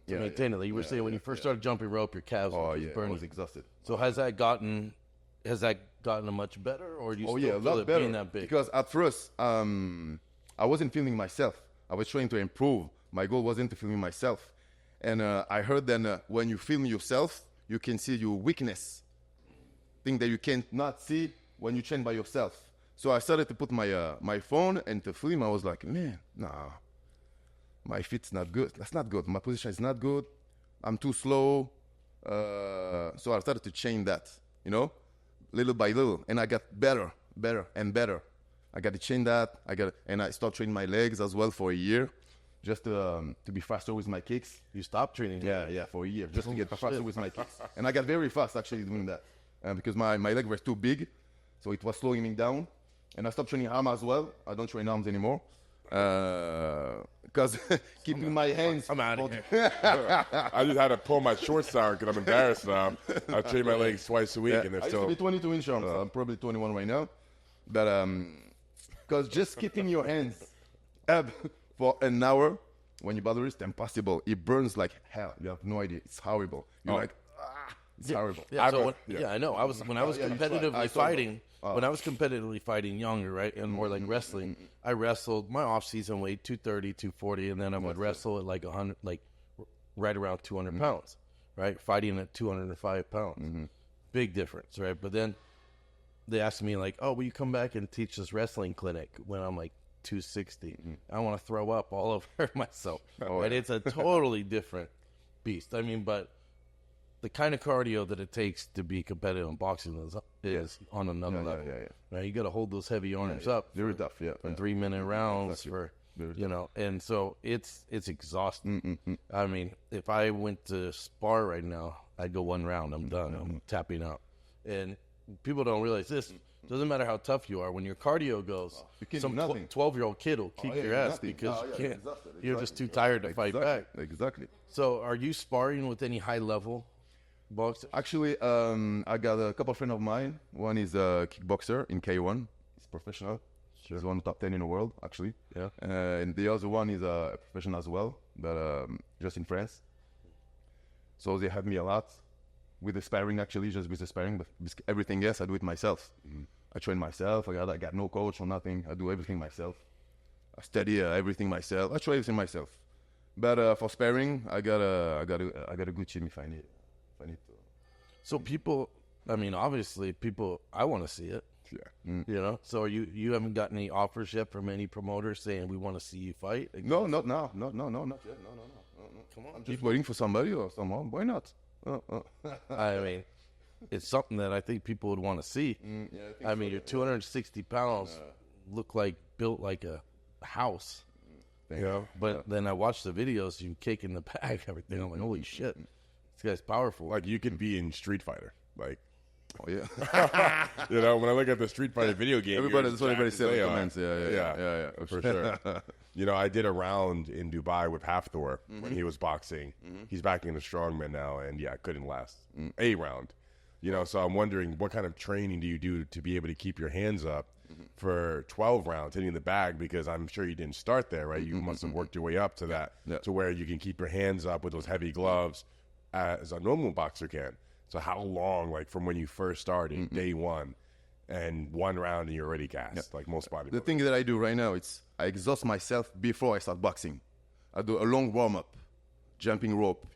[SPEAKER 3] to maintain it. Like you were saying, when you first started jumping rope, your calves were burning.
[SPEAKER 2] I was exhausted.
[SPEAKER 3] So has that gotten much better, or do you still
[SPEAKER 2] a
[SPEAKER 3] feel
[SPEAKER 2] lot
[SPEAKER 3] it
[SPEAKER 2] better.
[SPEAKER 3] being that big?
[SPEAKER 2] Because at first, I wasn't filming myself. I was trying to improve. My goal wasn't to film myself. And I heard that when you film yourself, you can see your weakness. Thing that you cannot see when you train by yourself. So I started to put my phone and to film. I was like, man, nah, my feet's not good. That's not good. My position is not good. I'm too slow. So I started to change that, little by little, and I got better and better. I got to change that. And I started training my legs as well for a year, just to be faster with my kicks.
[SPEAKER 3] You stopped training?
[SPEAKER 2] Yeah, for a year, just to get faster with my kicks. And I got very fast actually doing that. Because my leg was too big, so it was slowing me down. And I stopped training arms as well. I don't train arms anymore. Because keeping my hands...
[SPEAKER 3] I'm out of here.
[SPEAKER 1] I just had to pull my shorts down because I'm embarrassed now. I train my legs twice a week, and they're
[SPEAKER 2] I
[SPEAKER 1] still...
[SPEAKER 2] used to be 22-inch arms. I'm probably 21 right now. But because just keeping your hands up for an hour, when your body is impossible, it burns like hell. You have no idea. It's horrible. You're like... It's horrible.
[SPEAKER 3] Yeah, I know. When I was competitively fighting, when I was competitively fighting younger, right, and more like wrestling, I wrestled. My off-season weight 230, 240, and then I would wrestle at like 100, like right around 200 pounds, right, fighting at 205 pounds. Big difference, right? But then they asked me like, "Oh, will you come back and teach this wrestling clinic?" When I'm like 260, I want to throw up all over myself. Right? It's a totally different beast. I mean, but the kind of cardio that it takes to be competitive in boxing is on another level. Right? You got to hold those heavy arms up.
[SPEAKER 2] Very tough,
[SPEAKER 3] For 3-minute rounds for, and so it's exhausting. I mean, if I went to spar right now, I'd go 1 round. I'm done. I'm tapping out. And people don't realize this. Doesn't matter how tough you are. When your cardio goes, some 12-year-old kid will kick your ass because you can't. You're just too tired to fight back.
[SPEAKER 2] Exactly.
[SPEAKER 3] So, are you sparring with any high-level boxers?
[SPEAKER 2] Actually, I got a couple of friends of mine. One is a kickboxer in K1. He's professional. He's one of the top 10 in the world, actually.
[SPEAKER 3] Yeah.
[SPEAKER 2] And the other one is a professional as well, but just in France. So they help me a lot with the sparring, actually, just with the sparring. But everything else, I do it myself. I train myself. I got no coach or nothing. I do everything myself. I study everything myself. I try everything myself. But for sparring, I got a good team if I need to.
[SPEAKER 3] So people, I mean, obviously, people, I want to see it.
[SPEAKER 2] Yeah.
[SPEAKER 3] So you haven't got any offers yet from any promoters saying we want to see you fight?
[SPEAKER 2] No, not now. Not yet. No.
[SPEAKER 3] Come on.
[SPEAKER 2] I'm just waiting for somebody or someone. Why not?
[SPEAKER 3] I mean, it's something that I think people would want to see. I mean, you're 260 pounds, look like built like a house. But then I watched the videos, you kicking the bag, everything. I'm like, holy shit, this guy's powerful.
[SPEAKER 1] Like you could be in Street Fighter. Like,
[SPEAKER 2] oh yeah.
[SPEAKER 1] When I look at the Street Fighter video game,
[SPEAKER 2] that's what everybody says in the comments. Yeah,
[SPEAKER 1] for sure. I did a round in Dubai with Hafthor when he was boxing. He's back into strongman now, and I couldn't last a round. So I'm wondering what kind of training do you do to be able to keep your hands up for 12 rounds hitting the bag, because I'm sure you didn't start there, right? You must have worked your way up to that, to where you can keep your hands up with those heavy gloves as a normal boxer can. So how long, like from when you first started, day one, and 1 round and you're already gassed, like most bodybuilders?
[SPEAKER 2] The thing that I do right now, I exhaust myself before I start boxing. I do a long warm-up, jumping rope.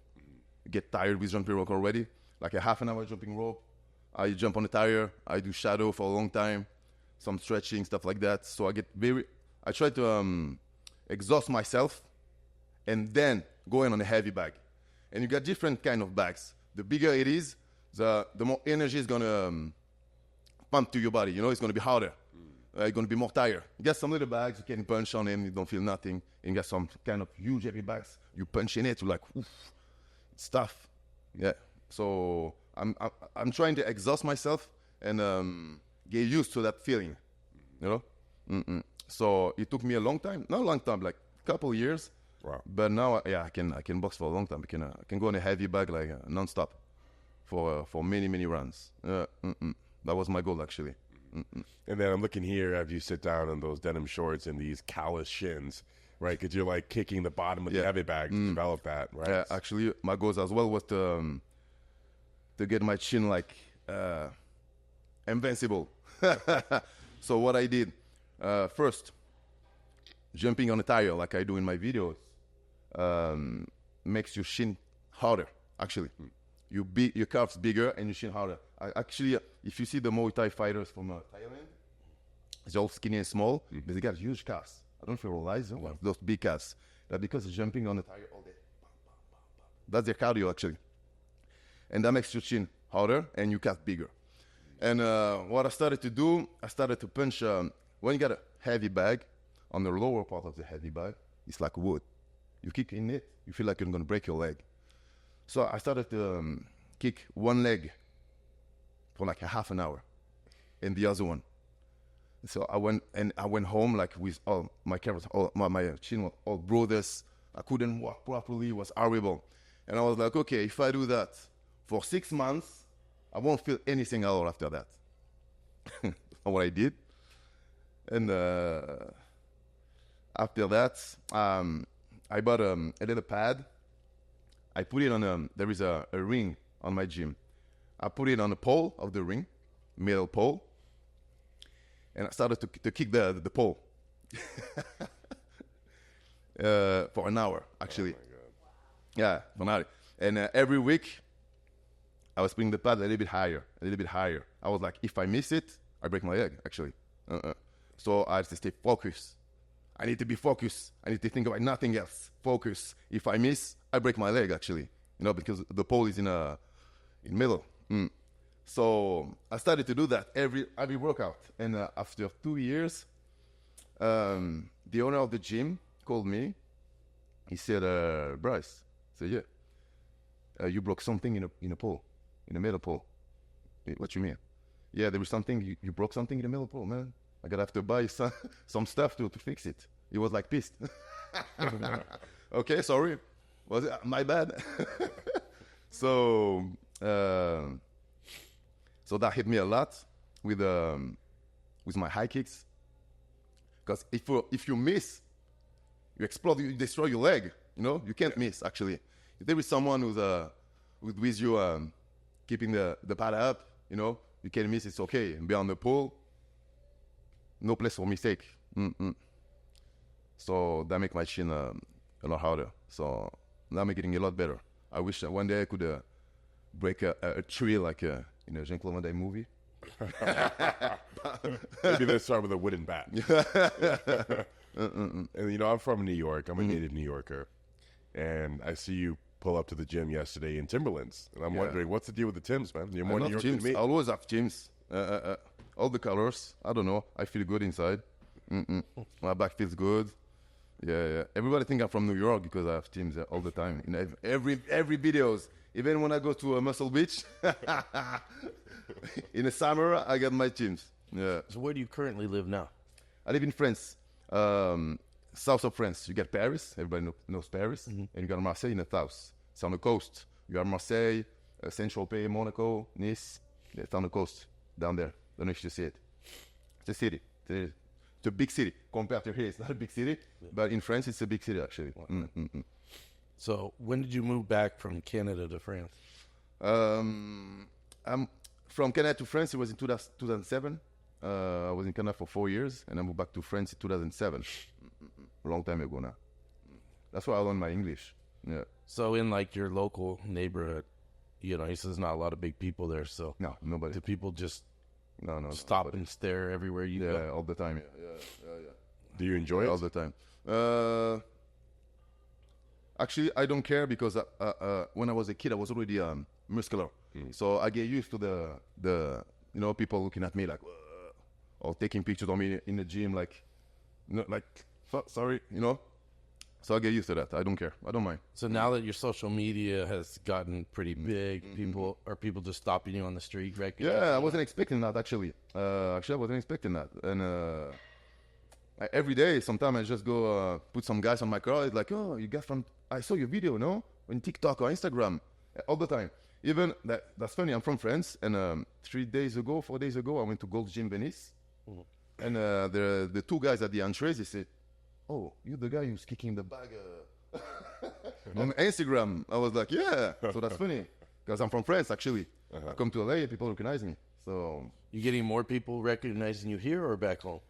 [SPEAKER 2] Get tired with jumping rope already. Like a half an hour jumping rope. I jump on the tire. I do shadow for a long time. Some stretching, stuff like that. So I try to exhaust myself and then go in on a heavy bag. And you got different kind of bags. The bigger it is, the more energy is going to pump to your body. It's going to be harder. You're going to be more tired. You got some little bags, you can punch on them, you don't feel nothing. And you got some kind of huge heavy bags. You punch in it, you're like, oof, it's tough. Yeah. So I'm trying to exhaust myself and get used to that feeling, So it took me a long time, not a long time, like a couple years.
[SPEAKER 1] Wow.
[SPEAKER 2] But now, I can box for a long time. I can go on a heavy bag like non-stop for many rounds. That was my goal, actually.
[SPEAKER 1] And then I'm looking here as you sit down in those denim shorts and these callous shins, right? Because you're like kicking the bottom of the heavy bag to develop that, right?
[SPEAKER 2] Yeah, actually, my goals as well was to get my chin like invincible. So what I did, first, jumping on a tire like I do in my videos, makes your shin harder, actually. Your calves bigger and your shin harder. Actually, if you see the Muay Thai fighters from Thailand, they're all skinny and small, but they got huge calves. I don't know if you realize those big calves. That's because they're jumping on the tire all day. That's their cardio, actually. And that makes your chin harder and your calf bigger. And what I started to do, I started to punch. When you got a heavy bag, on the lower part of the heavy bag, it's like wood. You kick in it, you feel like you're going to break your leg. So I started to kick one leg for like a half an hour, and the other one. So I went home like with all my calves, my chin was all brothers. I couldn't walk properly. It was horrible. And I was like, okay, if I do that for 6 months, I won't feel anything at all after that. That's what I did. And after that, I bought a little pad. I put it on there is a ring on my gym. I put it on the pole of the ring, metal pole, and I started to kick the pole for an hour, actually.
[SPEAKER 1] Oh my God.
[SPEAKER 2] Yeah, for an hour. And every week, I was putting the pad a little bit higher. I was like, if I miss it, I break my leg, actually. So I had to stay focused. I need to be focused. I need to think about nothing else. Focus. If I miss, I break my leg, actually. Because the pole is in middle. So I started to do that every workout. And after 2 years, the owner of the gym called me. He said, Brice, I said, yeah, you broke something in a pole, in a metal pole. What you mean? Yeah, there was something, you broke something in the metal pole, man. I gotta have to buy some stuff to fix it. He was like pissed. Okay, sorry. Was it my bad? So that hit me a lot with my high kicks. Because if you miss, you explode, you destroy your leg. You know, you can't miss. Actually, if there is someone who's with you, keeping the pad up, you know, you can miss. It's okay. And beyond the pole, no place for mistake. So that make my chin a lot harder. So now I'm getting a lot better. I wish that one day I could break a tree like in a Jean-Claude Van Damme movie.
[SPEAKER 1] Maybe let's start with a wooden bat. And you know, I'm from New York. I'm a native New Yorker, and I see you pull up to the gym yesterday in Timberlands, and I'm wondering what's the deal with the Timbs, man? You're more New York than me.
[SPEAKER 2] I always have gyms. All the colors. I don't know. I feel good inside. My back feels good. Yeah. Everybody think I'm from New York because I have teams all the time. In every videos, even when I go to Muscle Beach, in the summer I get my teams. Yeah.
[SPEAKER 3] So where do you currently live now?
[SPEAKER 2] I live in France, south of France. You get Paris. Everybody knows Paris, and you got Marseille in the south. It's on the coast. You got Marseille, Saint-Tropez, Monaco, Nice. It's on the coast down there. Don't know if you see it. It's a city. It's a big city compared to here. It's not a big city, but in France, it's a big city actually.
[SPEAKER 3] So when did you move back from Canada to France?
[SPEAKER 2] I'm from Canada to France. It was in 2007. I was in Canada for 4 years, and I moved back to France in 2007. A long time ago now. That's why I learned my English. Yeah.
[SPEAKER 3] So in like your local neighborhood, you know, he says not a lot of big people there. So
[SPEAKER 2] No, nobody.
[SPEAKER 3] do people just
[SPEAKER 2] No.
[SPEAKER 3] stop
[SPEAKER 2] nobody.
[SPEAKER 3] and stare everywhere you
[SPEAKER 2] Yeah,
[SPEAKER 3] go?
[SPEAKER 2] all the time. Yeah.
[SPEAKER 1] Do you enjoy it?
[SPEAKER 2] All the time. Actually, I don't care because when I was a kid, I was already muscular. So I get used to the you know, people looking at me like, or taking pictures of me in the gym like, sorry, you know. So I get used to that. I don't care. I don't mind.
[SPEAKER 3] So now that your social media has gotten pretty big, people just stopping you on the street, right?
[SPEAKER 2] Yeah, I wasn't expecting that actually. I wasn't expecting that. And every day, sometimes I just go put some guys on my car. It's like, oh, you got from? I saw your video, no, on TikTok or Instagram, all the time. Even that's funny. I'm from France, and 4 days ago, I went to Gold's Gym Venice, and the two guys at the entrance, they said, "Oh, you're the guy who's kicking the bag on Instagram." I was like, "Yeah." So that's funny because I'm from France actually. I come to LA, people recognize me. So
[SPEAKER 3] You getting more people recognizing you here or back home?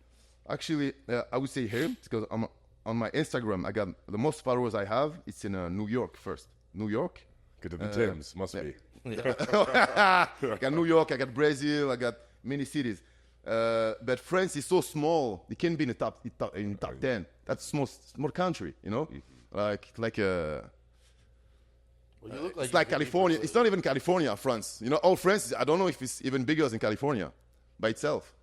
[SPEAKER 2] actually, I would say here because I'm on my Instagram. I got the most followers I have. It's in New York first. New York.
[SPEAKER 1] Good to the Timbs, must be.
[SPEAKER 2] I got New York. I got Brazil. I got many cities. But France is so small. It can be in the top 10. That's small country. You know, like
[SPEAKER 3] Well, you look
[SPEAKER 2] it's like California. It's not even California, France. You know, all France. I don't know if it's even bigger than California by itself.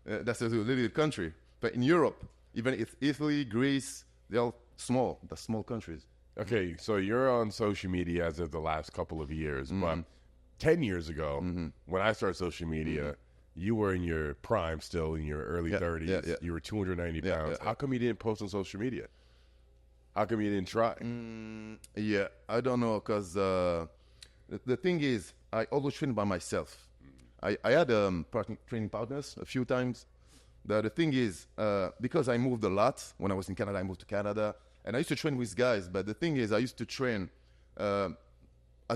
[SPEAKER 2] That's a little country. But in Europe, even if Italy, Greece, they're all small. They're small countries.
[SPEAKER 1] Okay, so you're on social media as of the last couple of years, but 10 years ago, when I started social media, you were in your prime still, in your early 30s.
[SPEAKER 2] Yeah.
[SPEAKER 1] You were 290 pounds.
[SPEAKER 2] Yeah.
[SPEAKER 1] How come you didn't post on social media? How come you didn't try?
[SPEAKER 2] Yeah, I don't know, because the thing is, I always train by myself. I had training partners a few times. The thing is, because I moved a lot, when I was in Canada, I moved to Canada, and I used to train with guys, but the thing is, I used to train, I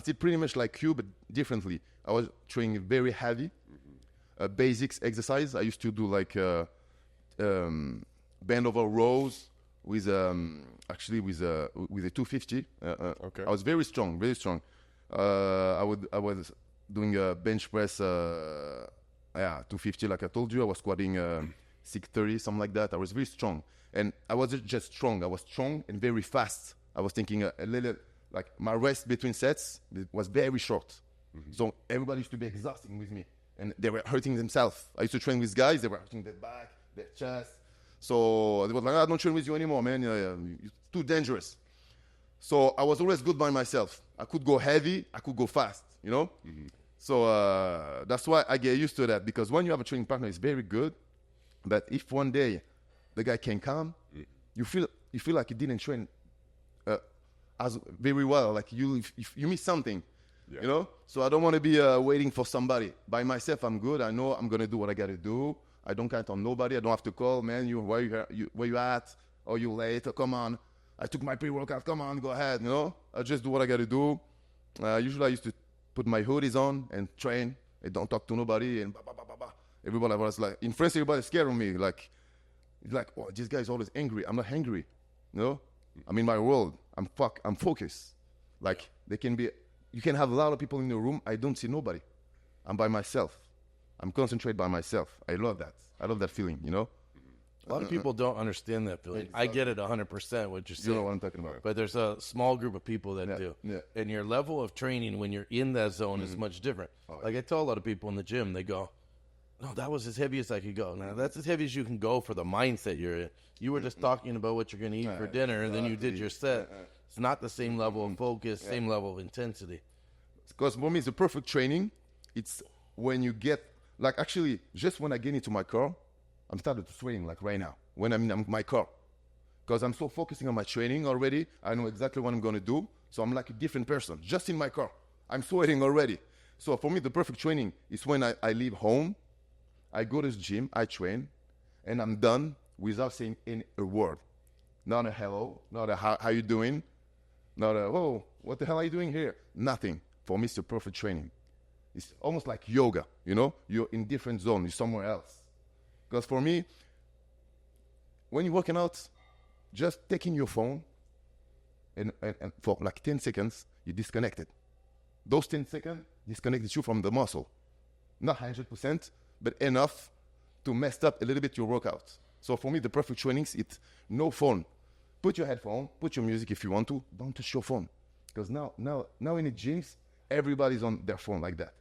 [SPEAKER 2] did pretty much like you, but differently. I was training very heavy, basics exercise. I used to do like bend over rows with with a 250.
[SPEAKER 1] Okay.
[SPEAKER 2] I was very strong. I was doing a bench press, 250, like I told you. I was squatting 630, something like that. I was very strong, and I wasn't just strong. I was strong and very fast. I was thinking a little like my rest between sets was very short. So everybody used to be exhausting with me. And they were hurting themselves. I used to train with guys, they were hurting their back, their chest. So they were like, I don't train with you anymore, man. You're too dangerous. So I was always good by myself. I could go heavy, I could go fast, you know? So that's why I get used to that, because when you have a training partner, it's very good. But if one day the guy can come, you feel like you didn't train as very well. Like you miss something, you know? So I don't want to be waiting for somebody. By myself, I'm good. I know I'm going to do what I got to do. I don't count on nobody. I don't have to call, man, where you at? Oh, you late? Oh, come on. I took my pre-workout. Come on, go ahead, you know? I just do what I got to do. Usually I used to put my hoodies on and train. I don't talk to nobody. And everybody was like, in France, everybody's scared of me. Like, it's like, oh, this guy's always angry. I'm not angry, you know? I'm in my world. I'm focused. Like, you can have a lot of people in the room. I don't see nobody. I'm by myself. I'm concentrated by myself. I love that. I love that feeling, you know?
[SPEAKER 3] A lot of people don't understand that feeling. I get it 100% what you're saying.
[SPEAKER 2] You know what I'm talking about.
[SPEAKER 3] But there's a small group of people that do.
[SPEAKER 2] Yeah.
[SPEAKER 3] And your level of training when you're in that zone is much different. Like I tell a lot of people in the gym, they go, no, that was as heavy as I could go. Now, that's as heavy as you can go for the mindset you're in. You were just talking about what you're going to eat for dinner, and then you did your set. It's not the same level of focus, same level of intensity.
[SPEAKER 2] Because for me, it's the perfect training. It's when you get, like actually, just when I get into my car, I'm started to sweating like right now, when I'm in my car. Because I'm so focusing on my training already. I know exactly what I'm going to do. So I'm like a different person, just in my car. I'm sweating already. So for me, the perfect training is when I leave home, I go to the gym, I train, and I'm done without saying a word. Not a hello, not a how you doing, not a, oh, what the hell are you doing here? Nothing. For me, it's the perfect training. It's almost like yoga, you know? You're in different zone, you're somewhere else. Because for me, when you're working out, just taking your phone and for like 10 seconds, you disconnect it. Those 10 seconds disconnected you from the muscle. Not 100%, but enough to mess up a little bit your workout. So for me, the perfect training is no phone. Put your headphone, put your music if you want to. Don't touch your phone. Because now in the gyms, everybody's on their phone like that.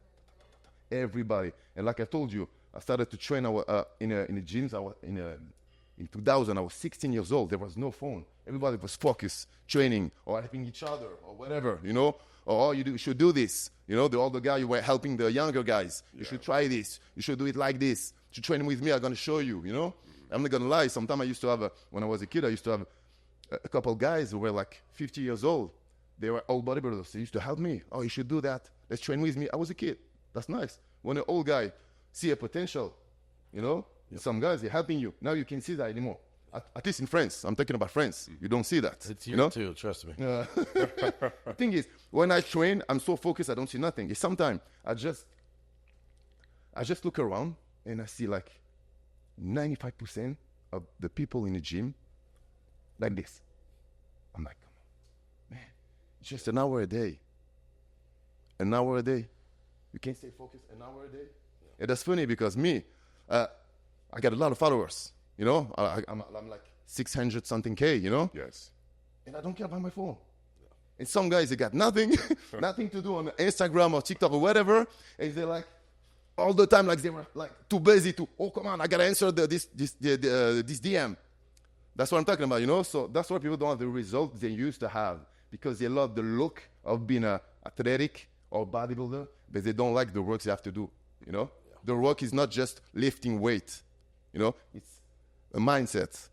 [SPEAKER 2] Everybody. And like I told you, I started to train in the gyms. In 2000, I was 16 years old. There was no phone. Everybody was focused, training, or helping each other, or whatever, you know? Or, oh, you should do this. You know, the older guy, you were helping the younger guys. You should try this. You should do it like this. To train with me, I'm going to show you, you know? I'm not going to lie. Sometimes I used to have, when I was a kid, I used to have a couple guys who were like 50 years old. They were old bodybuilders. They used to help me. Oh, you should do that. Let's train with me. I was a kid. That's nice. When an old guy see a potential, you know, some guys, they're helping you. Now you can't see that anymore. At least in France. I'm talking about France. You don't see that.
[SPEAKER 3] It's here
[SPEAKER 2] you know?
[SPEAKER 3] too, trust me.
[SPEAKER 2] The thing is, when I train, I'm so focused, I don't see nothing. Sometimes I just look around and I see like 95% of the people in the gym like this. I'm like, come on, man, it's just an hour a day. An hour a day. You can't stay focused an hour a day. Yeah, that's funny because me, I got a lot of followers. You know, I'm like 600 something K, you know?
[SPEAKER 1] Yes.
[SPEAKER 2] And I don't care about my phone. And some guys, they got nothing, nothing to do on Instagram or TikTok or whatever. And they're like, all the time, like they were like too busy to, oh, come on, I got to answer this DM. That's what I'm talking about, you know? So that's why people don't have the results they used to have because they love the look of being an athletic or bodybuilder, but they don't like the work they have to do, you know? Yeah. The work is not just lifting weight, you know? It's a mindset.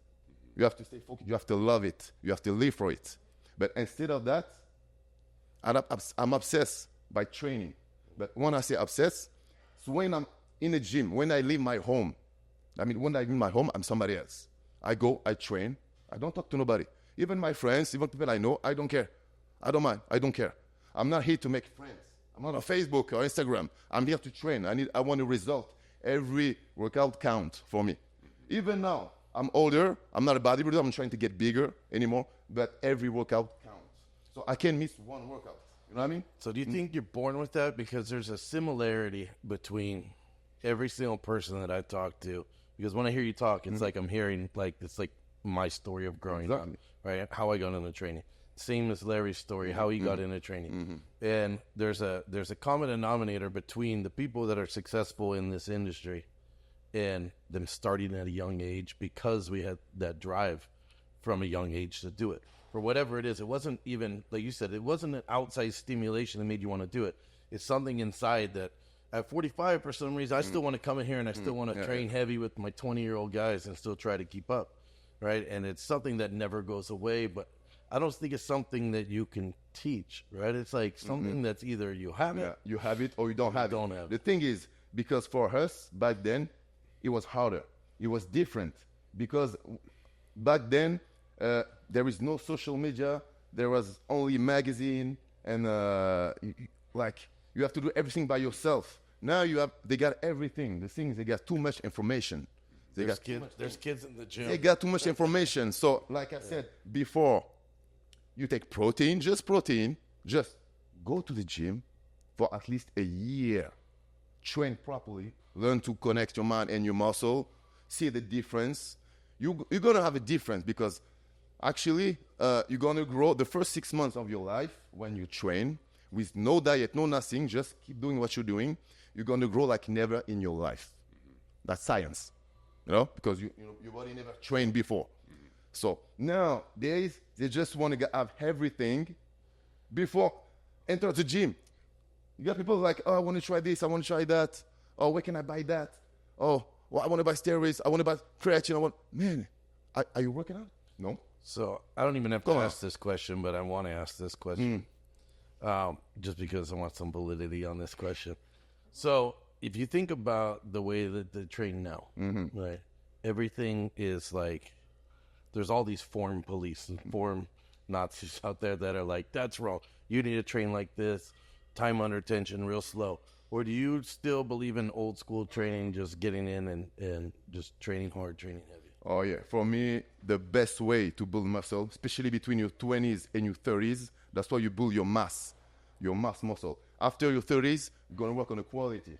[SPEAKER 2] You have to stay focused. You have to love it. You have to live for it. But instead of that, I'm obsessed by training. But when I say obsessed, it's when I'm in the gym, when I leave my home. I mean, when I leave my home, I'm somebody else. I go, I train. I don't talk to nobody. Even my friends, even people I know, I don't care. I don't mind. I don't care. I'm not here to make friends. I'm not on Facebook or Instagram. I'm here to train. I want a result. Every workout counts for me. Even now, I'm older. I'm not a bodybuilder. I'm trying to get bigger anymore. But every workout counts. So I can't miss one workout. You know what I mean?
[SPEAKER 3] So do you think you're born with that? Because there's a similarity between every single person that I talk to. Because when I hear you talk, it's like I'm hearing, like, it's like my story of growing up, right? How I got into training. same as Larry's story, how he got into training. And there's a common denominator between the people that are successful in this industry and them starting at a young age, because we had that drive from a young age to do it. For whatever it is, it wasn't even, like you said, it wasn't an outside stimulation that made you want to do it. It's something inside that at 45, for some reason, I still want to come in here and I still want to train heavy with my 20-year-old guys and still try to keep up, right? And it's something that never goes away, but I don't think it's something that you can teach, right? It's like something that's either you have it,
[SPEAKER 2] you have it, or you don't have it. The
[SPEAKER 3] it.
[SPEAKER 2] thing is, because for us back then, it was harder. It was different because back then there is no social media. There was only magazine, and like you have to do everything by yourself. Now they got everything. The thing is, they got too much information.
[SPEAKER 3] There's kids in the gym.
[SPEAKER 2] They got too much information. So, like I said before, you take protein, just go to the gym for at least a year. Train properly, learn to connect your mind and your muscle, see the difference. You're going to have a difference because actually you're going to grow the first 6 months of your life when you train with no diet, no nothing, just keep doing what you're doing. You're going to grow like never in your life. That's science, because your body never trained before. So nowadays, they just want to have everything before enter the gym. You got people like, oh, I want to try this, I want to try that. Oh, where can I buy that? Oh, well, I want to buy steroids, I want to buy creatine. Man, are you working out? No.
[SPEAKER 3] So I don't even have to ask this question, but I want to ask this question. Just because I want some validity on this question. So if you think about the way that they train now, right? Everything is like, there's all these form police and form Nazis out there that are like, that's wrong. You need to train like this, time under tension, real slow. Or do you still believe in old school training, just getting in and just training hard, training heavy?
[SPEAKER 2] Oh, yeah. For me, the best way to build muscle, especially between your 20s and your 30s, that's why you build your mass muscle. After your 30s, you're going to work on the quality.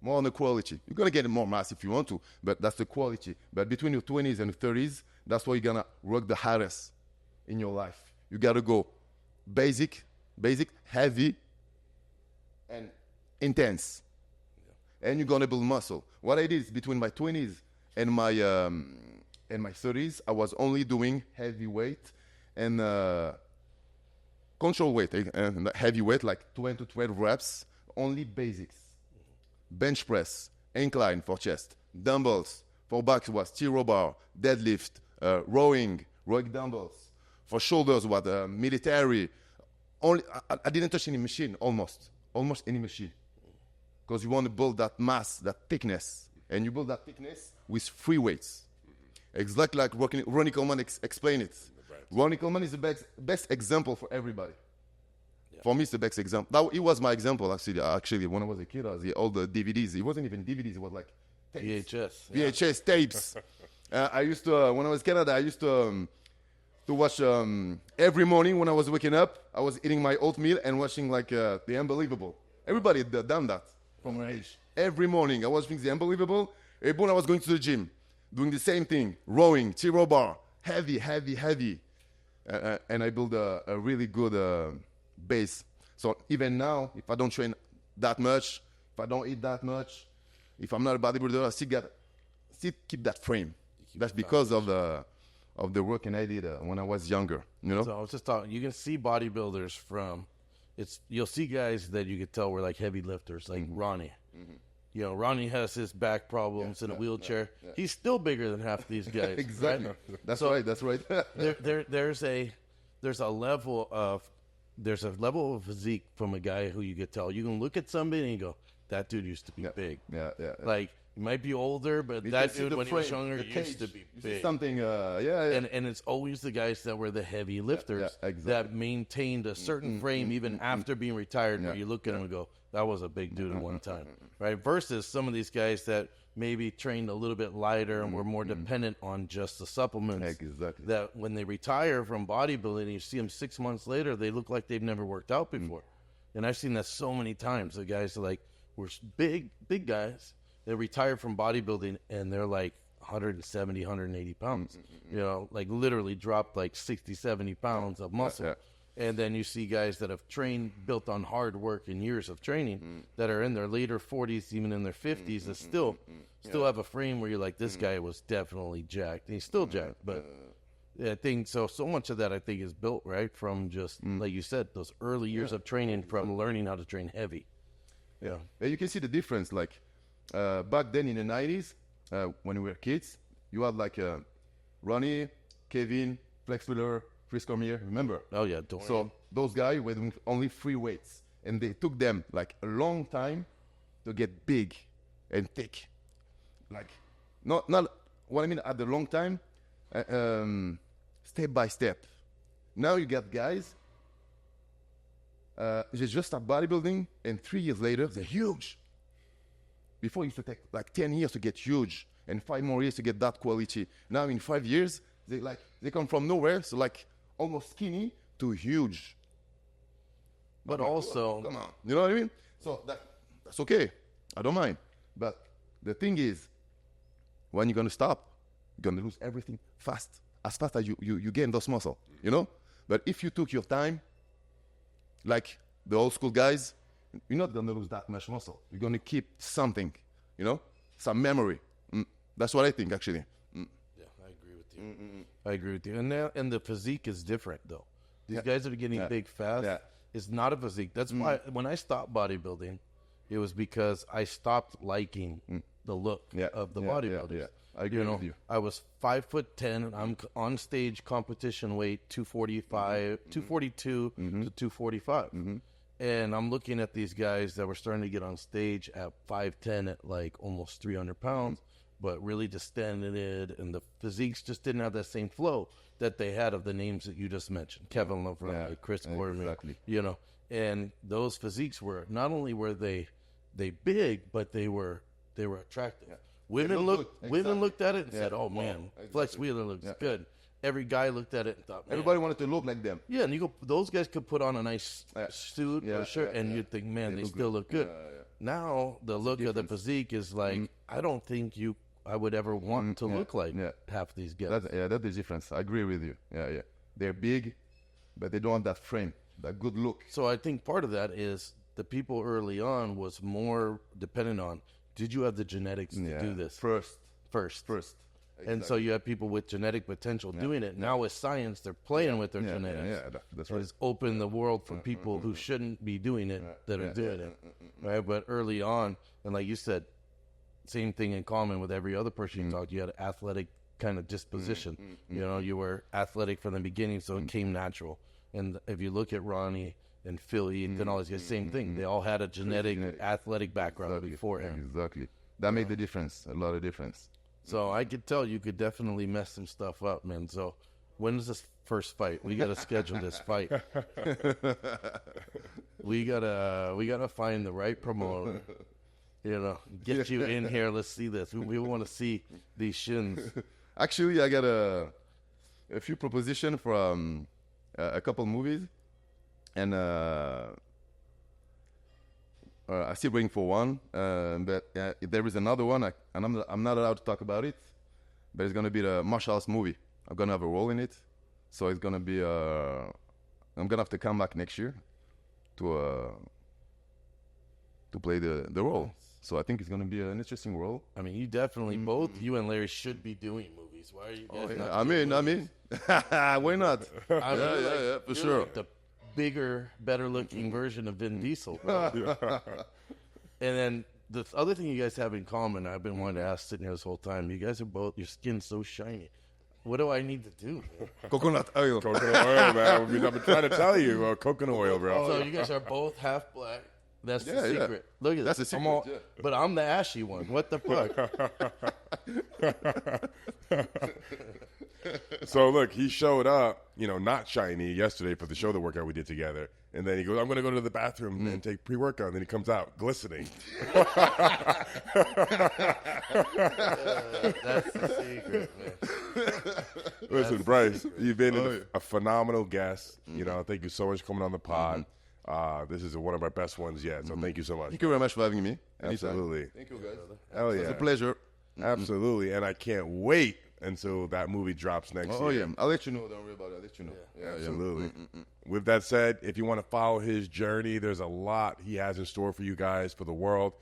[SPEAKER 2] More on the quality. You're going to get more mass if you want to, but that's the quality. But between your 20s and 30s, that's why you're going to work the hardest in your life. You got to go basic, heavy, and intense. And you're going to build muscle. What I did is between my 20s and my 30s, I was only doing heavy weight and control weight, and heavy weight, like 20 to 12 reps, only basics. Bench press, incline for chest, dumbbells, for back was T-row bar, deadlift, rowing dumbbells. For shoulders was military. Only I didn't touch any machine, almost any machine. Because you want to build that mass, that thickness. And you build that thickness with free weights. Exactly like Ronnie Coleman explained it. Ronnie Coleman is the best example for everybody. Yeah. For me, it's the best example. It was my example, actually, when I was a kid. I was all the DVDs. It wasn't even DVDs. It was like tapes. VHS tapes. I used to, when I was in Canada, I used to watch every morning when I was waking up. I was eating my oatmeal and watching like The Unbelievable. Everybody had done that from my age. Every morning I was watching The Unbelievable. Every morning I was going to the gym, doing the same thing, rowing, T-row bar, heavy. And I built a really good base. So even now, if I don't train that much, if I don't eat that much, if I'm not a bodybuilder, I still keep that frame. That's because of the work and I did when I was younger.
[SPEAKER 3] So I was just talking. You can see bodybuilders from. You'll see guys that you could tell were like heavy lifters, like Ronnie. Mm-hmm. Ronnie has his back problems in a wheelchair. Yeah. He's still bigger than half these guys.
[SPEAKER 2] Exactly. Right? That's right.
[SPEAKER 3] There's a level of physique from a guy who you could tell. You can look at somebody and you go, that dude used to be big. Yeah. Like, he might be older, but that dude when he was younger used to be big.
[SPEAKER 2] Something,
[SPEAKER 3] And it's always the guys that were the heavy lifters that maintained a certain frame even after being retired. Where you look at them and go, that was a big dude at one time, right? Versus some of these guys that maybe trained a little bit lighter and were more dependent on just the supplements.
[SPEAKER 2] Exactly.
[SPEAKER 3] That when they retire from bodybuilding, you see them 6 months later, they look like they've never worked out before. And I've seen that so many times. The guys are like, we're big guys. They retire from bodybuilding and they're like 170, 180 pounds. You know, like literally dropped like 60, 70 pounds of muscle.
[SPEAKER 2] Yeah.
[SPEAKER 3] And then you see guys that have trained, built on hard work and years of training, that are in their later 40s, even in their 50s, that still have a frame where you're like, this guy was definitely jacked. And he's still jacked, but I think so much of that I think is built right from just like you said, those early years of training, from learning how to train heavy. Yeah.
[SPEAKER 2] You can see the difference. Like back then in the 90s, when we were kids, you had like Ronnie, Kevin, Flex Wheeler, Chris Cormier, remember?
[SPEAKER 3] Oh yeah, Dorian.
[SPEAKER 2] So those guys were doing only 3 weights, and they took them like a long time to get big and thick. Like not what I mean at the long time, step by step. Now you get guys. They just start bodybuilding, and 3 years later they're huge. Before it used to take like 10 years to get huge, and 5 more years to get that quality. Now in 5 years they come from nowhere, so like almost skinny to huge.
[SPEAKER 3] But also,
[SPEAKER 2] come on, you know what I mean? So that's okay. I don't mind. But the thing is, when you're gonna stop, you're gonna lose everything as fast as you gain those muscle. You know. But if you took your time, like the old school guys, you're not gonna lose that much muscle. You're gonna keep something. You know, some memory. That's what I think, actually.
[SPEAKER 3] yeah, I agree with you. I agree with you. And the physique is different though. These guys that are getting big fast is not a physique. That's why when I stopped bodybuilding, it was because I stopped liking the look of the bodybuilders.
[SPEAKER 2] Yeah. I agree with you.
[SPEAKER 3] I was 5'10". I'm on stage competition weight 245, 242 to 245. And I'm looking at these guys that were starting to get on stage at 5'10", at like almost 300 pounds, but really just standing it, and the physiques just didn't have that same flow that they had of the names that you just mentioned, Kevin Love, Chris Cormier,
[SPEAKER 2] exactly.
[SPEAKER 3] you know. And those physiques were not only were they big, but they were attractive. Yeah. Women looked at it and said, "Oh man, Flex Wheeler looks good." Every guy looked at it and thought, man.
[SPEAKER 2] Everybody wanted to look like them.
[SPEAKER 3] Yeah, and those guys could put on a nice suit or shirt, and you'd think, man, they still look good. Now the look of the physique is like, I don't think I would ever want to look like half these guys.
[SPEAKER 2] That's the difference. I agree with you. Yeah. They're big, but they don't have that frame, that good look.
[SPEAKER 3] So I think part of that is the people early on was more dependent on, did you have the genetics to do this? First.
[SPEAKER 2] Exactly.
[SPEAKER 3] And so you have people with genetic potential doing it. Now with science, they're playing with their genetics.
[SPEAKER 2] Yeah, that's right.
[SPEAKER 3] It's opened the world for people who shouldn't be doing it that are doing it. Right? But early on, and like you said, same thing in common with every other person you talked to. You had an athletic kind of disposition. You know, you were athletic from the beginning, so it came natural. And if you look at Ronnie and Philly and all these guys, same thing. They all had a genetic athletic background beforehand.
[SPEAKER 2] Exactly. That made the difference, a lot of difference.
[SPEAKER 3] So I could tell you could definitely mess some stuff up, man. So when is this first fight? We got to schedule this fight. We gotta find the right promoter. You know, get you in here. Let's see this. We want to see these shins.
[SPEAKER 2] Actually, I got a few propositions from a couple movies, and I still waiting for one. But there is another one, and I'm not allowed to talk about it. But it's gonna be the martial arts movie. I'm gonna have a role in it, so it's gonna be. I'm gonna have to come back next year to play the role. So I think it's gonna be an interesting role.
[SPEAKER 3] I mean, you definitely both you and Larry should be doing movies. Why are you guys not?
[SPEAKER 2] I mean, why not?
[SPEAKER 3] Yeah,
[SPEAKER 2] for sure.
[SPEAKER 3] Like the bigger, better looking version of Vin Diesel. Bro. And then the other thing you guys have in common, I've been wanting to ask sitting here this whole time. You guys are both, your skin's so shiny. What do I need to do?
[SPEAKER 2] Coconut oil.
[SPEAKER 1] Coconut oil, man. I've been trying to tell you, coconut oil, bro.
[SPEAKER 3] So you guys are both half black. That's the secret. Look at
[SPEAKER 2] That's
[SPEAKER 3] this.
[SPEAKER 2] the secret.
[SPEAKER 3] But I'm the ashy one. What the fuck?
[SPEAKER 1] So look, he showed up, not shiny yesterday for the shoulder workout we did together. And then he goes, I'm going to go to the bathroom and take pre-workout. And then he comes out glistening.
[SPEAKER 3] That's the secret, man.
[SPEAKER 1] Listen, Brice, you've been a phenomenal guest. Thank you so much for coming on the pod. This is one of our best ones yet. So thank you so much.
[SPEAKER 2] Thank you very much for having me.
[SPEAKER 1] Absolutely.
[SPEAKER 2] Thank you, guys.
[SPEAKER 1] Hell yeah.
[SPEAKER 2] It's a pleasure.
[SPEAKER 1] Absolutely, and I can't wait until that movie drops next
[SPEAKER 2] Oh,
[SPEAKER 1] year.
[SPEAKER 2] yeah. I'll let you know. Don't worry about it. I'll let you know. Yeah,
[SPEAKER 1] Absolutely. With that said, if you want to follow his journey, there's a lot he has in store for you guys, for the world.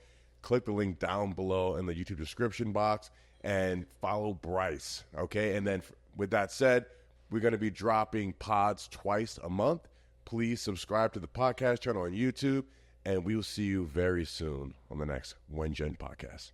[SPEAKER 1] Click the link down below in the YouTube description box and follow Brice, okay? And then with that said, we're going to be dropping pods twice a month. Please subscribe to the podcast channel on YouTube, and we will see you very soon on the next One Gen podcast.